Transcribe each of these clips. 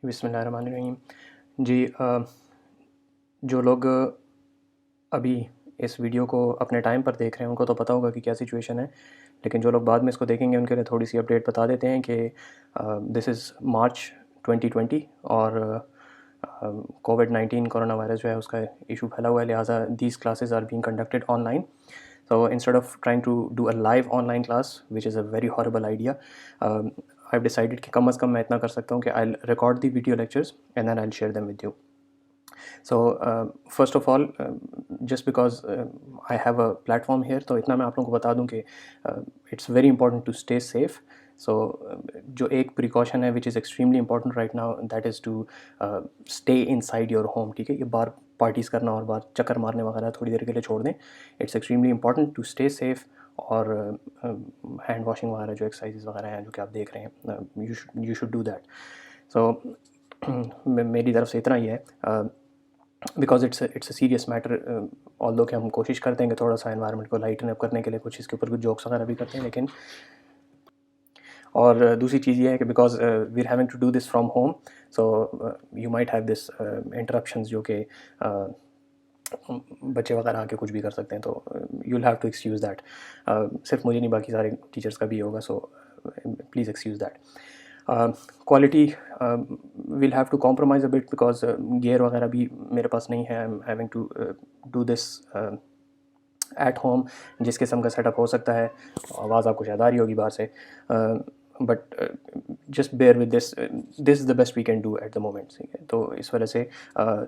बिस्मिल्लाहिर्रहमानिर्रहीम। जी जो लोग अभी इस वीडियो को अपने टाइम पर देख रहे हैं उनको तो पता होगा कि क्या सिचुएशन है, लेकिन जो लोग बाद में इसको देखेंगे उनके लिए थोड़ी सी अपडेट बता देते हैं कि दिस इज़ मार्च 2020 और कोविड-19 कोरोना वायरस जो है उसका इशू फैला हुआ है, लिहाजा these classes are being conducted online. So instead of trying to do a live online class, which is a very horrible idea, I've decided कि कम से कम मैं इतना कर सकता हूँ कि I'll record the video lectures and then I'll share them with you. So first of all, just because I have a platform here, तो इतना मैं आप लोगों को बता दूँ कि it's very important to stay safe. So जो एक precaution है which is extremely important right now, that is to stay inside your home. ठीक है, ये बाहर पार्टीज़ करना और बाहर चक्कर मारने वगैरह थोड़ी देर के लिए छोड़ दें. It's extremely important to stay safe. और हैंड वॉशिंग वगैरह जो एक्सरसाइजेज वगैरह हैं जो कि आप देख रहे हैं, you should do that. So मेरी तरफ से इतना ही है. Because it's a serious matter. Although कि हम कोशिश करते हैं कि थोड़ा सा एनवायरनमेंट को लाइटन अप करने के लिए कुछ इसके ऊपर कुछ जोक्स वगैरह भी करते हैं, लेकिन और दूसरी चीज़ ये है कि because we are having to do this from home, so you might have this interruptions जो कि बच्चे वगैरह आके कुछ भी कर सकते हैं, तो you will have to excuse that. सिर्फ मुझे नहीं, बाकी सारे टीचर्स का भी होगा, so please excuse that. Quality will have to compromise a bit because gear वगैरह भी मेरे पास नहीं है. I am having to do this at home. जिस किस्म का सेटअप हो सकता है, आवाज़ आपको शायद आ रही होगी बाहर से, but just bear with this. This is the best we can do at the moment. ठीक है, तो इस वजह से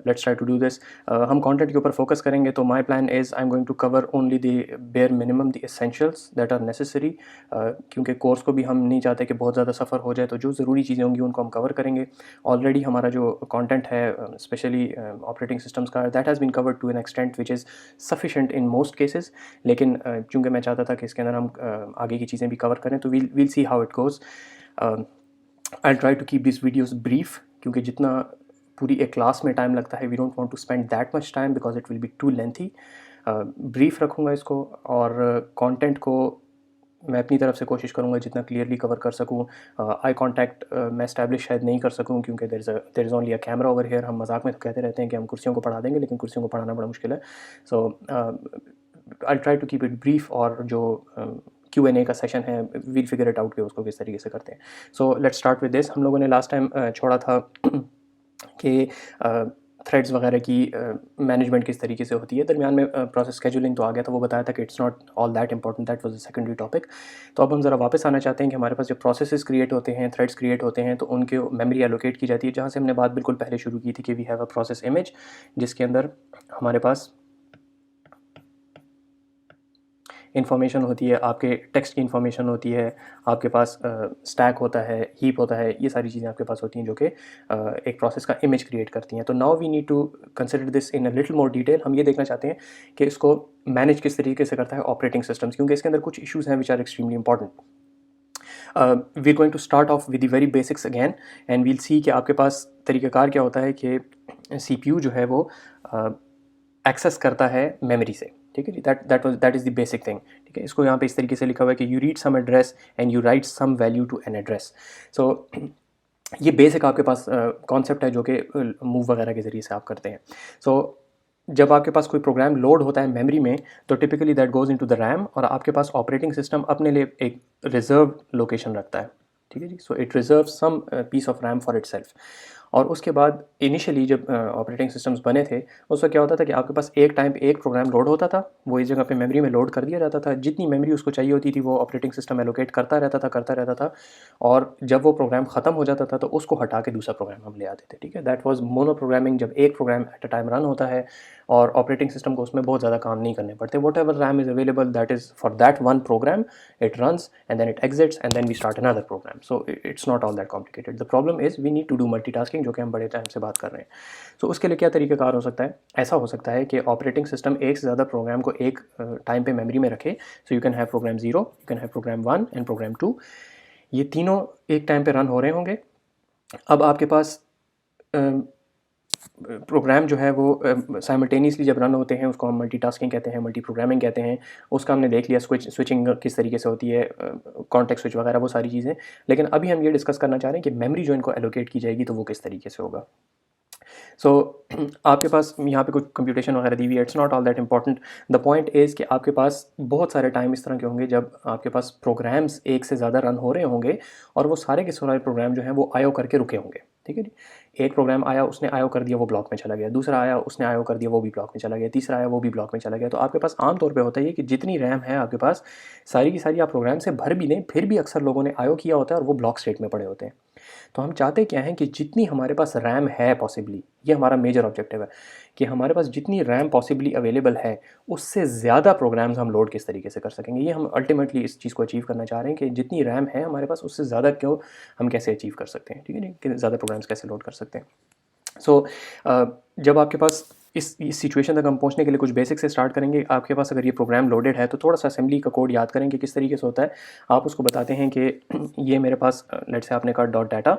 let's try to do this. हम कंटेंट के ऊपर फोकस करेंगे, तो my plan is I am going to cover only the bare minimum, the essentials that are necessary. क्योंकि कोर्स को भी हम नहीं चाहते कि बहुत ज़्यादा सफ़र हो जाए, तो जो ज़रूरी चीज़ें होंगी उनको हम कवर करेंगे. ऑलरेडी हमारा जो कंटेंट है स्पेशली ऑपरेटिंग सिस्टम्स का, that has been covered to an extent which is sufficient in most cases. लेकिन चूँकि मैं चाहता था कि इसके अंदर हम आगे की चीज़ें भी कवर करें, तो we'll see how it goes. I try to keep this videos brief, क्योंकि जितना पूरी एक क्लास में टाइम लगता है, we don't want to spend that much time because it will be too lengthy. Brief रखूँगा इसको, और कंटेंट को मैं अपनी तरफ से कोशिश करूँगा जितना क्लियरली कवर कर सकूँ. आई कॉन्टैक्ट मैं इस्टेब्लिश शायद नहीं कर सकूँ, क्योंकि there is only a camera over here. हम मजाक में तो कहते रहते हैं कि हम कुर्सियों को पढ़ा देंगे, लेकिन कुर्सियों को पढ़ाना बड़ा मुश्किल है. So I try to keep it brief, और जो Q&A का सेशन है, वील फिगर इट आउट कि उसको किस तरीके से करते हैं. So let's start with this. हम लोगों ने लास्ट टाइम छोड़ा था कि थ्रेड्स वगैरह की मैनेजमेंट किस तरीके से होती है. दरमियान में प्रोसेस शेड्यूलिंग तो आ गया था, वो बताया था कि it's not all that important, that was a secondary topic. तो अब हम ज़रा वापस आना चाहते हैं कि हमारे पास जो प्रोसेसेस क्रिएट होते हैं, थ्रेड्स क्रिएट होते हैं, तो उनके मेमोरी एलोकेट की जाती है, जहाँ से हमने बात बिल्कुल पहले शुरू की थी कि we have a process image, जिसके अंदर हमारे पास इन्फॉर्मेशन होती है, आपके टेक्स्ट की इन्फॉर्मेशन होती है, आपके पास स्टैक होता है, हीप होता है, ये सारी चीज़ें आपके पास होती हैं जो कि एक प्रोसेस का इमेज क्रिएट करती हैं. तो now we need to consider this in a little more detail. हम ये देखना चाहते हैं कि इसको मैनेज किस तरीके से करता है ऑपरेटिंग सिस्टम्स, क्योंकि इसके अंदर कुछ इशूज़ हैं which are extremely important. We are going to start off with the very basics again, and we'll see कि आपके पास तरीक़ाकार क्या होता है कि CPU जो है वो एक्सेस करता है मेमोरी से. ठीक है जी, that is the basic thing. ठीक है, इसको यहाँ पे इस तरीके से लिखा हुआ है कि you read some address and you write some value to an address. So ये बेसिक आपके पास कॉन्सेप्ट है जो कि मूव वगैरह के ज़रिए से आप करते हैं. सो जब आपके पास कोई प्रोग्राम लोड होता है मेमोरी में, तो typically that goes into the RAM, और आपके पास ऑपरेटिंग सिस्टम अपने लिए एक रिजर्व लोकेशन रखता है. ठीक है जी, so it reserve some piece of RAM for itself. और उसके बाद इनिशियली जब ऑपरेटिंग सिस्टम्स बने थे, उसका क्या होता था कि आपके पास एक टाइम पे एक प्रोग्राम लोड होता था, वो इस जगह पे मेमोरी में लोड कर दिया जाता था. जितनी मेमोरी उसको चाहिए होती थी वो ऑपरेटिंग सिस्टम एलोकेट करता रहता था. और जब वो प्रोग्राम ख़त्म हो जाता था तो उसको हटा के दूसरा प्रोग्राम हम ले आते थे. ठीक है, दैट वाज मोनो प्रोग्रामिंग. जब एक program at a time run होता है और ऑपरेटिंग सिस्टम को उसमें बहुत ज़्यादा काम नहीं करने पड़ते. Whatever RAM is available, that is for that one program. It runs and then it exits and then we start another program. So it's not all that complicated. The problem is we need to do multitasking, जो कि हम बड़े time से बात कर रहे हैं. सो उसके लिए क्या तरीक़ाकार हो सकता है? ऐसा हो सकता है कि ऑपरेटिंग सिस्टम एक से ज़्यादा प्रोग्राम को एक टाइम पे मेमोरी में रखे. So you can have program 0, you can have program 1 and program 2. ये तीनों एक टाइम पे रन हो रहे होंगे. अब आपके पास प्रोग्राम जो है वो साइमल्टेनियसली जब रन होते हैं उसको हम मल्टीटास्किंग कहते हैं, मल्टी प्रोग्रामिंग कहते हैं। उसका हमने देख लिया स्विचिंग किस तरीके से होती है, कॉन्टेक्स्ट स्विच वगैरह वो सारी चीज़ें। लेकिन अभी हम ये डिस्कस करना चाह रहे हैं कि मेमोरी जो इनको एलोकेट की जाएगी तो वो किस तरीके से होगा। सो आपके पास यहाँ पे कुछ कंप्यूटेशन वगैरह दी हुई है, it's not all that important. The point is कि आपके पास बहुत सारे टाइम इस तरह के होंगे जब आपके पास प्रोग्राम्स एक से ज़्यादा रन हो रहे होंगे और वो सारे के सारे प्रोग्राम जो हैं वो आयो करके रुके होंगे। ठीक है जी, एक प्रोग्राम आया, उसने आयो कर दिया, वो ब्लॉक में चला गया। दूसरा आया, उसने आयो कर दिया, वो भी ब्लॉक में चला गया। तीसरा आया, वो भी ब्लॉक में चला गया। तो आपके पास आम तौर पे होता है कि जितनी रैम है आपके पास, सारी की सारी आप प्रोग्राम से भर भी लें, फिर भी अक्सर लोगों ने आयो किया होता है और वो ब्लॉक स्टेट में पड़े होते हैं। तो हम चाहते क्या हैं कि जितनी हमारे पास रैम है पॉसिबली, ये हमारा मेजर ऑब्जेक्टिव है कि हमारे पास जितनी रैम पॉसिबली अवेलेबल है उससे ज़्यादा प्रोग्राम्स हम लोड किस तरीके से कर सकेंगे। ये हम अल्टीमेटली इस चीज़ को अचीव करना चाह रहे हैं कि जितनी रैम है हमारे पास उससे ज़्यादा क्यों हम कैसे अचीव कर सकते हैं। ठीक है, कि ज़्यादा प्रोग्राम्स कैसे लोड कर सकते हैं। सो जब आपके पास इस सिचुएशन तक हम पहुंचने के लिए कुछ बेसिक से स्टार्ट करेंगे। आपके पास अगर ये प्रोग्राम लोडेड है तो थोड़ा सा असेंबली का कोड याद करें कि किस तरीके से होता है। आप उसको बताते हैं कि ये मेरे पास लेट्स से आपने कहा डॉट डाटा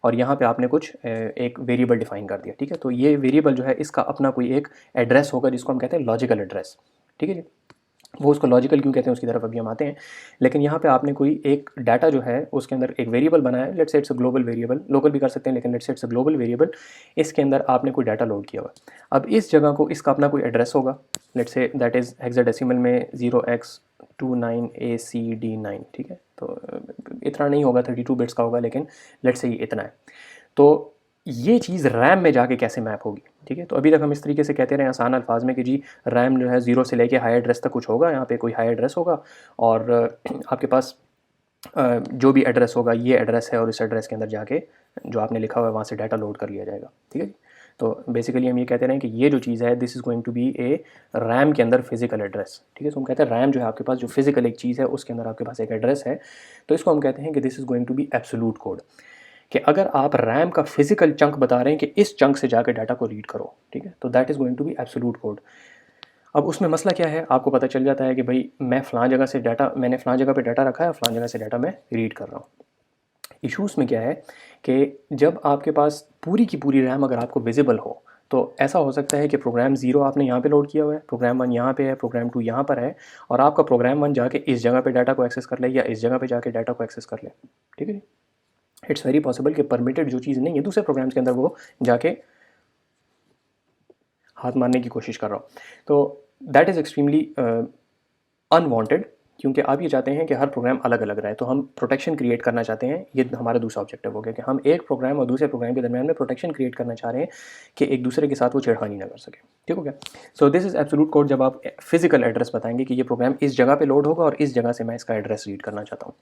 और यहाँ पे आपने कुछ एक वेरिएबल डिफाइन कर दिया। ठीक है, तो ये वेरिएबल जो है इसका अपना कोई एक एड्रेस होगा जिसको हम कहते हैं लॉजिकल एड्रेस। ठीक है जी, वो उसको लॉजिकल क्यों कहते हैं उसकी तरफ अभी हम आते हैं। लेकिन यहाँ पे आपने कोई एक डाटा जो है उसके अंदर एक वेरिएबल बनाया है, let's say it's a global variable, local भी कर सकते हैं लेकिन let's say it's a global variable. इसके अंदर आपने कोई डाटा लोड किया हुआ। अब इस जगह को इसका अपना कोई एड्रेस होगा, let's say that is hexadecimal में 0x29AC D9। ठीक है, तो इतना नहीं होगा, 32 बिट्स का होगा, लेकिन लेट्स से ये इतना है। तो ये चीज़ रैम में जाके कैसे मैप होगी। ठीक है, तो अभी तक हम इस तरीके से कहते रहे आसान अल्फाज में कि जी रैम जो है 0 से लेके हाई एड्रेस तक कुछ होगा, यहाँ पे कोई हाई एड्रेस होगा और आपके पास जो भी एड्रेस होगा ये एड्रेस है और इस एड्रेस के अंदर जाके जो आपने लिखा हुआ है वहाँ से डाटा लोड कर लिया जाएगा। ठीक है, तो बेसिकली हम ये कहते रहे हैं कि ये जो चीज़ है this is going to be a RAM के अंदर फिजिकल एड्रेस। ठीक है, तो हम कहते हैं रैम जो है आपके पास जो फिजिकल एक चीज़ है उसके अंदर आपके पास एक एड्रेस है, तो इसको हम कहते हैं कि this is going to be absolute code. कि अगर आप रैम का फिजिकल चंक बता रहे हैं कि इस चंक से जाकर डाटा को रीड करो, ठीक है, तो that is going to be absolute code. अब उसमें मसला क्या है, आपको पता चल जाता है कि भाई मैं फ़लाँ जगह से डाटा, मैंने फ़लाँ जगह पे डाटा रखा है, फ़लाँ जगह से डाटा मैं रीड कर रहा हूँ। इशूज़ में क्या है कि जब आपके पास पूरी की पूरी रैम अगर आपको विजिबल हो तो ऐसा हो सकता है कि प्रोग्राम 0 आपने यहाँ पे लोड किया हुआ है, प्रोग्राम 1 यहाँ पे है, प्रोग्राम 2 यहाँ पर है और आपका प्रोग्राम 1 जाके इस जगह पे डाटा को एक्सेस कर ले या इस जगह पे जाके डाटा को एक्सेस कर ले। ठीक है, इट्स वेरी पॉसिबल कि परमिटेड जो चीज़ नहीं है दूसरे प्रोग्राम्स के अंदर वो जाके हाथ मारने की कोशिश कर रहा हूँ। तो दैट इज़ एक्सट्रीमली अनवांटेड, क्योंकि आप ये चाहते हैं कि हर प्रोग्राम अलग अलग रहे। तो हम प्रोटेक्शन क्रिएट करना चाहते हैं, ये हमारा दूसरा ऑब्जेक्टिव हो गया कि हम एक प्रोग्राम और दूसरे प्रोग्राम के दरमियान में प्रोटेक्शन क्रिएट करना चाह रहे हैं कि एक दूसरे के साथ वो छेड़खानी ना कर सके। ठीक हो गया। सो दिस इज़ एब्सोल्यूट कोड। जब आप फिजिकल एड्रेस बताएंगे कि ये प्रोग्राम इस जगह पे लोड होगा और इस जगह से मैं इसका एड्रेस रीड करना चाहता हूँ।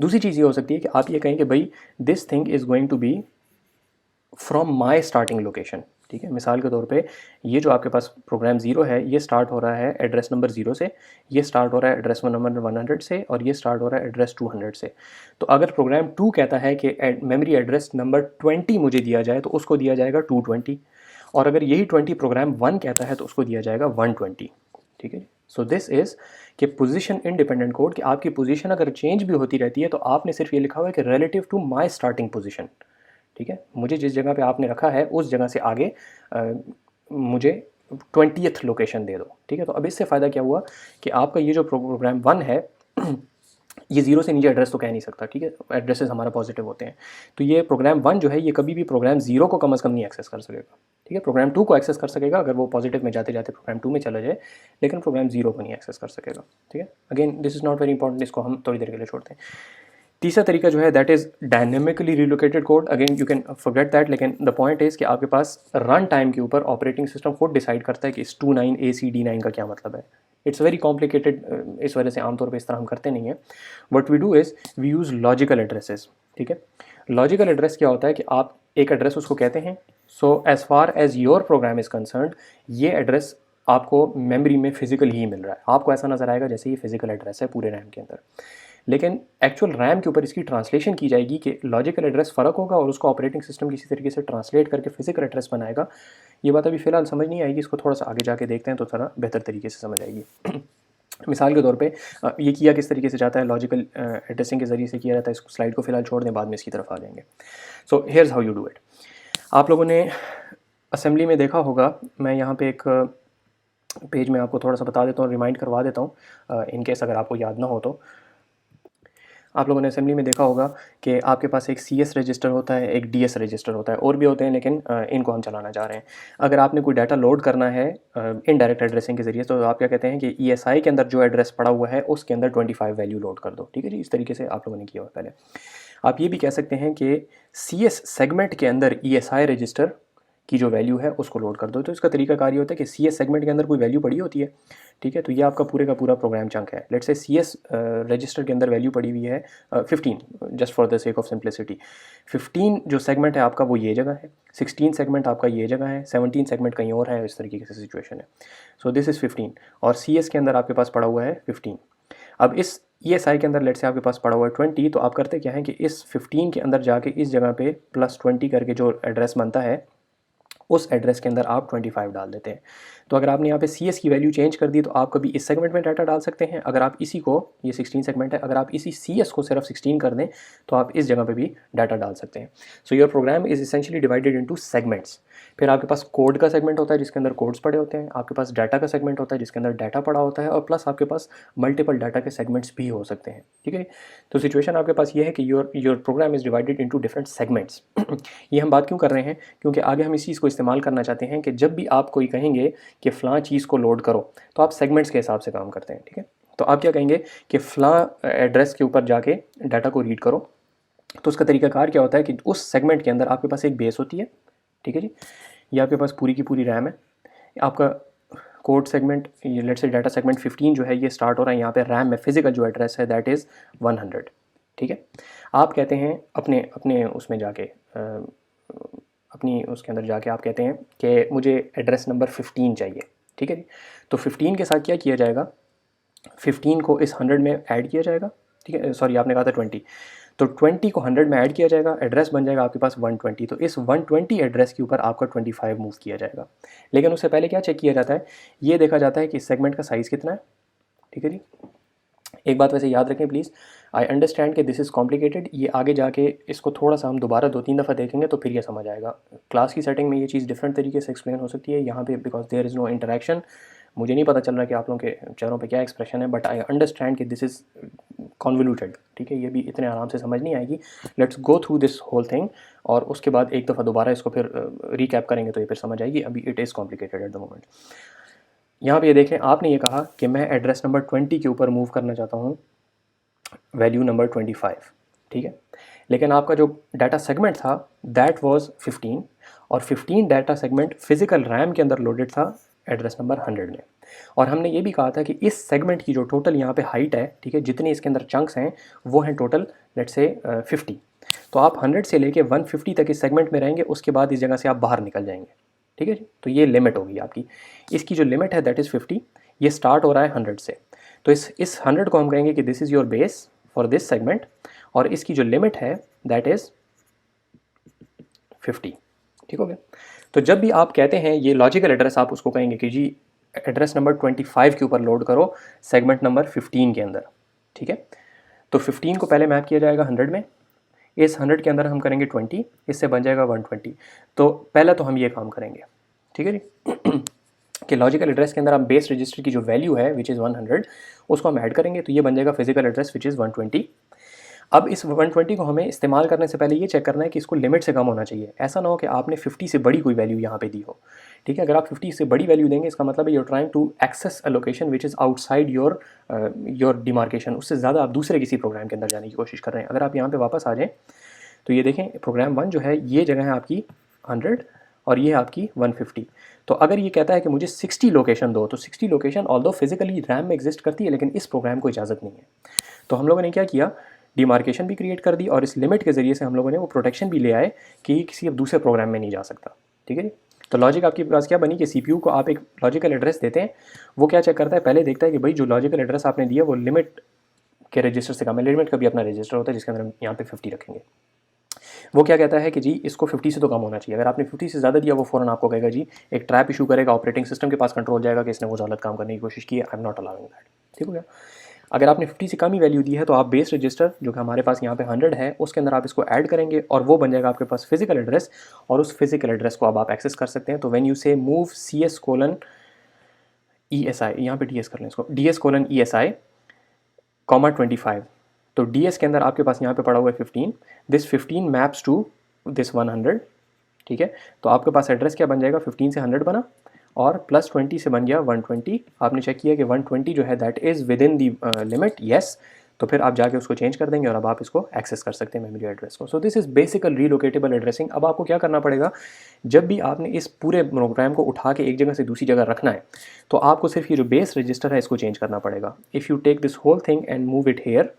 दूसरी चीज़ ये हो सकती है कि आप ये कहें कि भाई this thing is going to be from my starting location. ठीक है, मिसाल के तौर पे ये जो आपके पास प्रोग्राम 0 है ये स्टार्ट हो रहा है एड्रेस नंबर 0 से, ये स्टार्ट हो रहा है एड्रेस नंबर 100 से और ये स्टार्ट हो रहा है एड्रेस 200 से। तो अगर प्रोग्राम 2 कहता है कि मेमोरी एड्रेस नंबर 20 मुझे दिया जाए तो उसको दिया जाएगा 220, और अगर यही 20 प्रोग्राम 1 कहता है तो उसको दिया जाएगा 120। ठीक है, सो दिस इज़ कि पोजीशन इंडिपेंडेंट कोड, कि आपकी पोजीशन अगर चेंज भी होती रहती है तो आपने सिर्फ ये लिखा हुआ है कि relative to my starting position. ठीक है, मुझे जिस जगह पे आपने रखा है उस जगह से आगे मुझे 20th लोकेशन दे दो। ठीक है, तो अब इससे फ़ायदा क्या हुआ कि आपका ये जो प्रोग्राम 1 है ये 0 से नीचे एड्रेस तो कह नहीं सकता। ठीक है, एड्रेसेस हमारा पॉजिटिव होते हैं, तो ये प्रोग्राम 1 जो है ये कभी भी प्रोग्राम 0 को कम अज़ कम नहीं एक्सेस कर सकेगा। ठीक है, प्रोग्राम 2 को एक्सेस कर सकेगा अगर वो पॉजिटिव में जाते जाते प्रोग्राम 2 में चला जाए, लेकिन प्रोग्राम 0 को नहीं एक्सेस कर सकेगा। ठीक है, again this is not very important, इसको हम थोड़ी देर के लिए छोड़ते हैं। तीसरा तरीका जो है that is dynamically relocated code. Again you can forget that, लेकिन द पॉइंट इज़ कि आपके पास रन टाइम के ऊपर ऑपरेटिंग सिस्टम खुद डिसाइड करता है कि इस 29AC D9 का क्या मतलब है। इट्स वेरी कॉम्प्लिकेटेड, इस वजह से आमतौर पे इस तरह हम करते नहीं हैं। What we do is we use logical addresses. ठीक है, लॉजिकल एड्रेस क्या होता है कि आप एक एड्रेस उसको कहते हैं, so as far as your program is concerned ये एड्रेस आपको मेमोरी में फिजिकल ही मिल रहा है। आपको ऐसा नज़र आएगा जैसे ये फिजिकल एड्रेस है पूरे रैम के अंदर, लेकिन एक्चुअल रैम के ऊपर इसकी ट्रांसलेशन की जाएगी कि लॉजिकल एड्रेस फ़र्क होगा और उसको ऑपरेटिंग सिस्टम किसी तरीके से ट्रांसलेट करके फिजिकल एड्रेस बनाएगा। ये बात अभी फ़िलहाल समझ नहीं आएगी, इसको थोड़ा सा आगे जाके देखते हैं तो थोड़ा बेहतर तरीके से समझ आएगी। मिसाल के तौर पे ये किया किस तरीके से जाता है, लॉजिकल एड्रेसिंग के ज़रिए से किया जाता है। इसको स्लाइड को फ़िलहाल छोड़ दें, बाद में इसकी तरफ आ जाएंगे। So here's how you do it. आप लोगों ने असेंबली में देखा होगा, मैं यहाँ पे एक पेज में आपको थोड़ा सा बता देता हूँ, रिमाइंड करवा देता हूँ इन केस अगर आपको याद ना हो तो। आप लोगों ने असेंबली में देखा होगा कि आपके पास एक CS रजिस्टर होता है, एक DS रजिस्टर होता है, और भी होते हैं लेकिन इनको हम चलाना चाह रहे हैं। अगर आपने कोई डाटा लोड करना है इनडायरेक्ट एड्रेसिंग के ज़रिए, तो आप क्या कहते हैं कि ESI के अंदर जो एड्रेस पड़ा हुआ है उसके अंदर 25 वैल्यू लोड कर दो। ठीक है जी, इस तरीके से आप लोगों ने किया हुआ पहले। आप ये भी कह सकते हैं कि CS सेगमेंट के अंदर ESI रजिस्टर की जो वैल्यू है उसको लोड कर दो। तो इसका तरीका कार ये होता है कि CS सेगमेंट के अंदर कोई वैल्यू पड़ी होती है, ठीक है, तो ये आपका पूरे का पूरा प्रोग्राम चंक है। लेट्स से CS रजिस्टर के अंदर वैल्यू पड़ी हुई है 15, just for the sake of simplicity. 15 जो सेगमेंट है आपका वो ये जगह है, 16 सेगमेंट आपका ये जगह है, 17 सेगमेंट कहीं और है, इस तरीके से सिचुएशन है। सो दिस इज़ 15 और CS के अंदर आपके पास पड़ा हुआ है 15। अब इस ESI के अंदर लेट से आपके पास पड़ा हुआ है 20, तो आप करते क्या है कि इस 15 के अंदर जाके इस जगह पे +20 करके जो एड्रेस बनता है उस एड्रेस के अंदर आप 25 डाल देते हैं। तो अगर आपने यहाँ पे CS की वैल्यू चेंज कर दी तो आप कभी इस सेगमेंट में डाटा डाल सकते हैं। अगर आप इसी को, ये 16 सेगमेंट है, अगर आप इसी CS को सिर्फ 16 कर दें तो आप इस जगह पे भी डाटा डाल सकते हैं। So your program is essentially divided into segments. फिर आपके पास कोड का सेगमेंट होता है जिसके अंदर कोड्स पड़े होते हैं, आपके पास डाटा का सेगमेंट होता है जिसके अंदर डाटा पड़ा होता है, और प्लस आपके पास मल्टीपल डाटा के सेगमेंट्स भी हो सकते हैं। ठीक है, तो सिचुएशन आपके पास ये है कि your program is divided into different segments. ये हम बात क्यों कर रहे हैं, क्योंकि आगे हम इस चीज़ को इस्तेमाल करना चाहते हैं कि जब भी आप कोई कहेंगे कि फ़लाँ चीज़ को लोड करो तो आप सेगमेंट्स के हिसाब से काम करते हैं। ठीक है, तो आप क्या कहेंगे कि फ़लाँ एड्रेस के ऊपर जाके डाटा को रीड करो, तो उसका तरीकाकार क्या होता है कि उस सेगमेंट के अंदर आपके पास एक बेस होती है। ठीक है जी, ये आपके पास पूरी की पूरी रैम है। आपका कोड सेगमेंट, ये लेट्स से डाटा सेगमेंट 15 जो है ये स्टार्ट हो रहा है यहाँ पे रैम में, फिजिकल जो एड्रेस है दैट इज़ 100। ठीक है, आप कहते हैं अपने अपने उसमें जाके अपनी उसके अंदर जाके आप कहते हैं कि मुझे एड्रेस नंबर 15 चाहिए। ठीक है जी, तो 15 के साथ क्या किया जाएगा, 15 को इस 100 में ऐड किया जाएगा। ठीक है, सॉरी आपने कहा था 20, तो 20 को 100 में ऐड किया जाएगा, एड्रेस बन जाएगा आपके पास 120। तो इस 120 एड्रेस के ऊपर आपका 25 मूव किया जाएगा। लेकिन उससे पहले क्या चेक किया जाता है, ये देखा जाता है कि इस सेगमेंट का साइज़ कितना है। ठीक है जी, एक बात वैसे याद रखें प्लीज़, आई अंडरस्टैंड कि दिस इज़ कॉम्प्लिकेटेड, ये आगे जाके इसको थोड़ा सा हम दोबारा 2-3 दफ़ा देखेंगे तो फिर ये समझ आएगा। क्लास की सेटिंग में ये चीज़ डिफरेंट तरीके से एक्सप्लेन हो सकती है, यहाँ पे because there is no interaction, मुझे नहीं पता चल रहा कि आप लोगों के चेहरों पे क्या एक्सप्रेशन है, बट आई अंडरस्टैंड कि दिस इज़ कॉन्वोल्यूटेड। ठीक है, ये भी इतने आराम से समझ नहीं आएगी। Let's go through this whole thing और उसके बाद एक दफ़ा दोबारा इसको फिर रिकैप करेंगे तो ये फिर समझ आएगी। अभी it is complicated eight the moment. यहाँ पे ये देखें, आपने ये कहा कि मैं एड्रेस नंबर 20 के ऊपर मूव करना चाहता हूँ वैल्यू नंबर 25। ठीक है, लेकिन आपका जो डाटा सेगमेंट था दैट वाज 15 और 15 डाटा सेगमेंट फिजिकल रैम के अंदर लोडेड था एड्रेस नंबर 100 में। और हमने ये भी कहा था कि इस सेगमेंट की जो टोटल यहाँ पे हाइट है, ठीक है, जितने इसके अंदर चंक्स हैं वो हैं टोटल लेट्स से 50। तो आप 100 से लेके 150 तक इस सेगमेंट में रहेंगे, उसके बाद इस जगह से आप बाहर निकल जाएंगे। ठीक है जी, तो ये लिमिट होगी आपकी। इसकी जो लिमिट है दैट इज़ 50, ये स्टार्ट हो रहा है 100 से। तो इस 100 को हम कहेंगे कि this is your base for this segment, और इसकी जो लिमिट है दैट इज़ 50। ठीक हो गया, तो जब भी आप कहते हैं ये लॉजिकल एड्रेस, आप उसको कहेंगे कि जी एड्रेस नंबर 25 के ऊपर लोड करो सेगमेंट नंबर 15 के अंदर। ठीक है, तो 15 को पहले मैप किया जाएगा 100 में, इस 100 के अंदर हम करेंगे 20, इससे बन जाएगा 120। तो पहला तो हम ये काम करेंगे। ठीक है जी कि लॉजिकल एड्रेस के अंदर हम बेस रजिस्टर की जो वैल्यू है विच इज़ 100 उसको हम ऐड करेंगे, तो ये बन जाएगा फिजिकल एड्रेस विच इज़ 120। अब इस 120 को हमें इस्तेमाल करने से पहले ये चेक करना है कि इसको लिमिट से कम होना चाहिए। ऐसा ना हो कि आपने 50 से बड़ी कोई वैल्यू यहाँ पे दी हो। ठीक है, अगर आप 50 से बड़ी वैल्यू देंगे इसका मतलब है you're trying to access a location which is outside your demarcation, उससे ज़्यादा आप दूसरे किसी प्रोग्राम के अंदर जाने की कोशिश कर रहे हैं। अगर आप यहाँ पर वापस आ जाएँ तो ये देखें प्रोग्राम 1 जो है ये जगह है आपकी 100 और ये है आपकी 150। तो अगर ये कहता है कि मुझे 60 लोकेशन दो, तो 60 लोकेशन ऑल्दो फिजिकली रैम में एग्जिस्ट करती है लेकिन इस प्रोग्राम को इजाज़त नहीं है। तो हम लोगों ने क्या किया, डिमार्केशन भी क्रिएट कर दी और इस लिमिट के ज़रिए से हम लोगों ने वो प्रोटेक्शन भी ले आए कि किसी अब दूसरे प्रोग्राम में नहीं जा सकता। ठीक है जी, तो लॉजिक आपके पास क्या बनी कि CPU को आप एक लॉजिकल एड्रेस देते हैं, वो क्या चेक करता है, पहले देखता है कि भाई जो लॉजिकल एड्रेस आपने दिया वो लिमिट के रजिस्टर से कम है। लिमिट का भी अपना रजिस्टर होता है जिसके अंदर हम यहाँ पे 50 रखेंगे। वो क्या कहता है कि जी इसको 50 से तो कम होना चाहिए। अगर आपने 50 से ज़्यादा दिया वो फ़ौरन आपको कहेगा जी एक ट्रैप इशू करेगा, ऑपरेटिंग सिस्टम के पास कंट्रोल जाएगा कि इसने वो गलत काम करने की कोशिश की है, I am not allowing that. ठीक हो गया। अगर आपने 50 से कम ही वैल्यू दी है तो आप बेस रजिस्टर जो कि हमारे पास यहाँ पे 100 है उसके अंदर आप इसको ऐड करेंगे और वो बन जाएगा आपके पास फिजिकल एड्रेस, और उस फिजिकल एड्रेस को अब आप एक्सेस कर सकते हैं। तो व्हेन यू से मूव CS:ESI, यहाँ पे DS कर लें इसको, DS:ESI, 25, तो DS के अंदर आपके पास यहाँ पे पड़ा हुआ है 15, दिस 15 मैप्स टू दिस 100, ठीक है। तो आपके पास एड्रेस क्या बन जाएगा, 15 से 100 बना और प्लस 20 से बन गया 120। आपने चेक किया कि 120 जो है that is with in the limit, yes, तो फिर आप जाके उसको चेंज कर देंगे और अब आप इसको एक्सेस कर सकते हैं मेमोरी एड्रेस को। So this is basically relocatable addressing. अब आपको क्या करना पड़ेगा, जब भी आपने इस पूरे प्रोग्राम को उठा के एक जगह से दूसरी जगह रखना है तो आपको सिर्फ ये जो बेस रजिस्टर है इसको चेंज करना पड़ेगा। If you take this whole thing and move it here,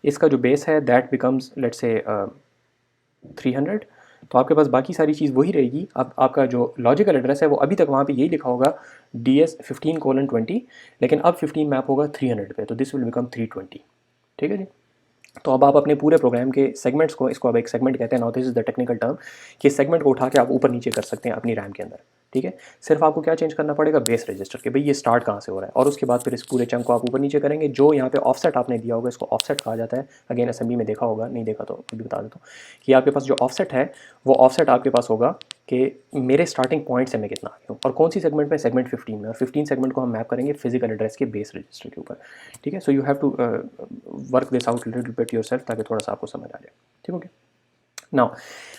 इसका जो बेस है दैट बिकम्स लेट्स से 300, तो आपके पास बाकी सारी चीज़ वही रहेगी। अब आपका जो लॉजिकल एड्रेस है वो अभी तक वहाँ पे यही लिखा होगा DS:15:20, लेकिन अब 15 मैप होगा 300 पे, तो दिस विल बिकम 320, ठीक है जी। तो अब आप अपने पूरे प्रोग्राम के सेगमेंट्स को, इसको अब एक सेगमेंट कहते हैं, now this is the technical term, कि सेगमेंट को उठा के आप ऊपर नीचे कर सकते हैं अपनी रैम के अंदर, ठीक है। सिर्फ आपको क्या चेंज करना पड़ेगा, बेस रजिस्टर के भाई ये स्टार्ट कहाँ से हो रहा है, और उसके बाद फिर इस पूरे चंक को आप ऊपर नीचे करेंगे। जो यहाँ पे ऑफसेट आपने दिया होगा इसको ऑफसेट कहा जाता है। अगेन असेंबली में देखा होगा, नहीं देखा तो भी बता देता हूँ कि आपके पास जो ऑफसेट है वो ऑफसेट आपके पास होगा कि मेरे स्टार्टिंग पॉइंट से मैं कितना आगे हूँ, और कौन सी सेगमेंट में, सेगमेंट 15 में, और 15 सेगमेंट को हम मैप करेंगे फिजिकल एड्रेस के बेस रजिस्टर के ऊपर, ठीक है। So you have to work this out little bit yourself ताकि थोड़ा सा आपको समझ आ जाए, ठीक है। नाउ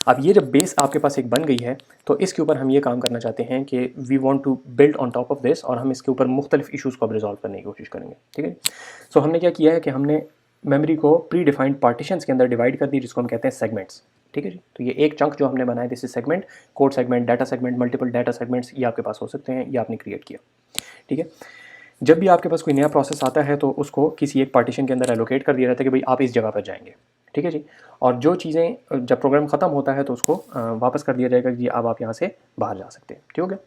अब ये जब बेस आपके पास एक बन गई है तो इसके ऊपर हम ये काम करना चाहते हैं कि we want to build on top of this, और हम इसके ऊपर मुख्तलिफ इशूज़ को अब रिजॉल्व करने की कोशिश करेंगे, ठीक है। सो हमने क्या किया है कि हमने मेमोरी को प्री डिफाइंड पार्टीशंस के अंदर डिवाइड कर दी, जिसको हम कहते हैं सेगमेंट्स, ठीक है जी। तो ये एक चंक जो हमने बनाया, this is segment, code segment, data segment, multiple data segments, ये आपके पास हो सकते हैं, ये आपने क्रिएट किया, ठीक है। जब भी आपके पास कोई नया प्रोसेस आता है तो उसको किसी एक पार्टीशन के अंदर एलोकेट कर दिया जाता है कि भाई आप इस जगह पर जाएंगे, ठीक है जी। और जो चीज़ें जब प्रोग्राम ख़त्म होता है तो उसको वापस कर दिया जाएगा कि अब आप यहाँ से बाहर जा सकते हैं, ठीक हो गया।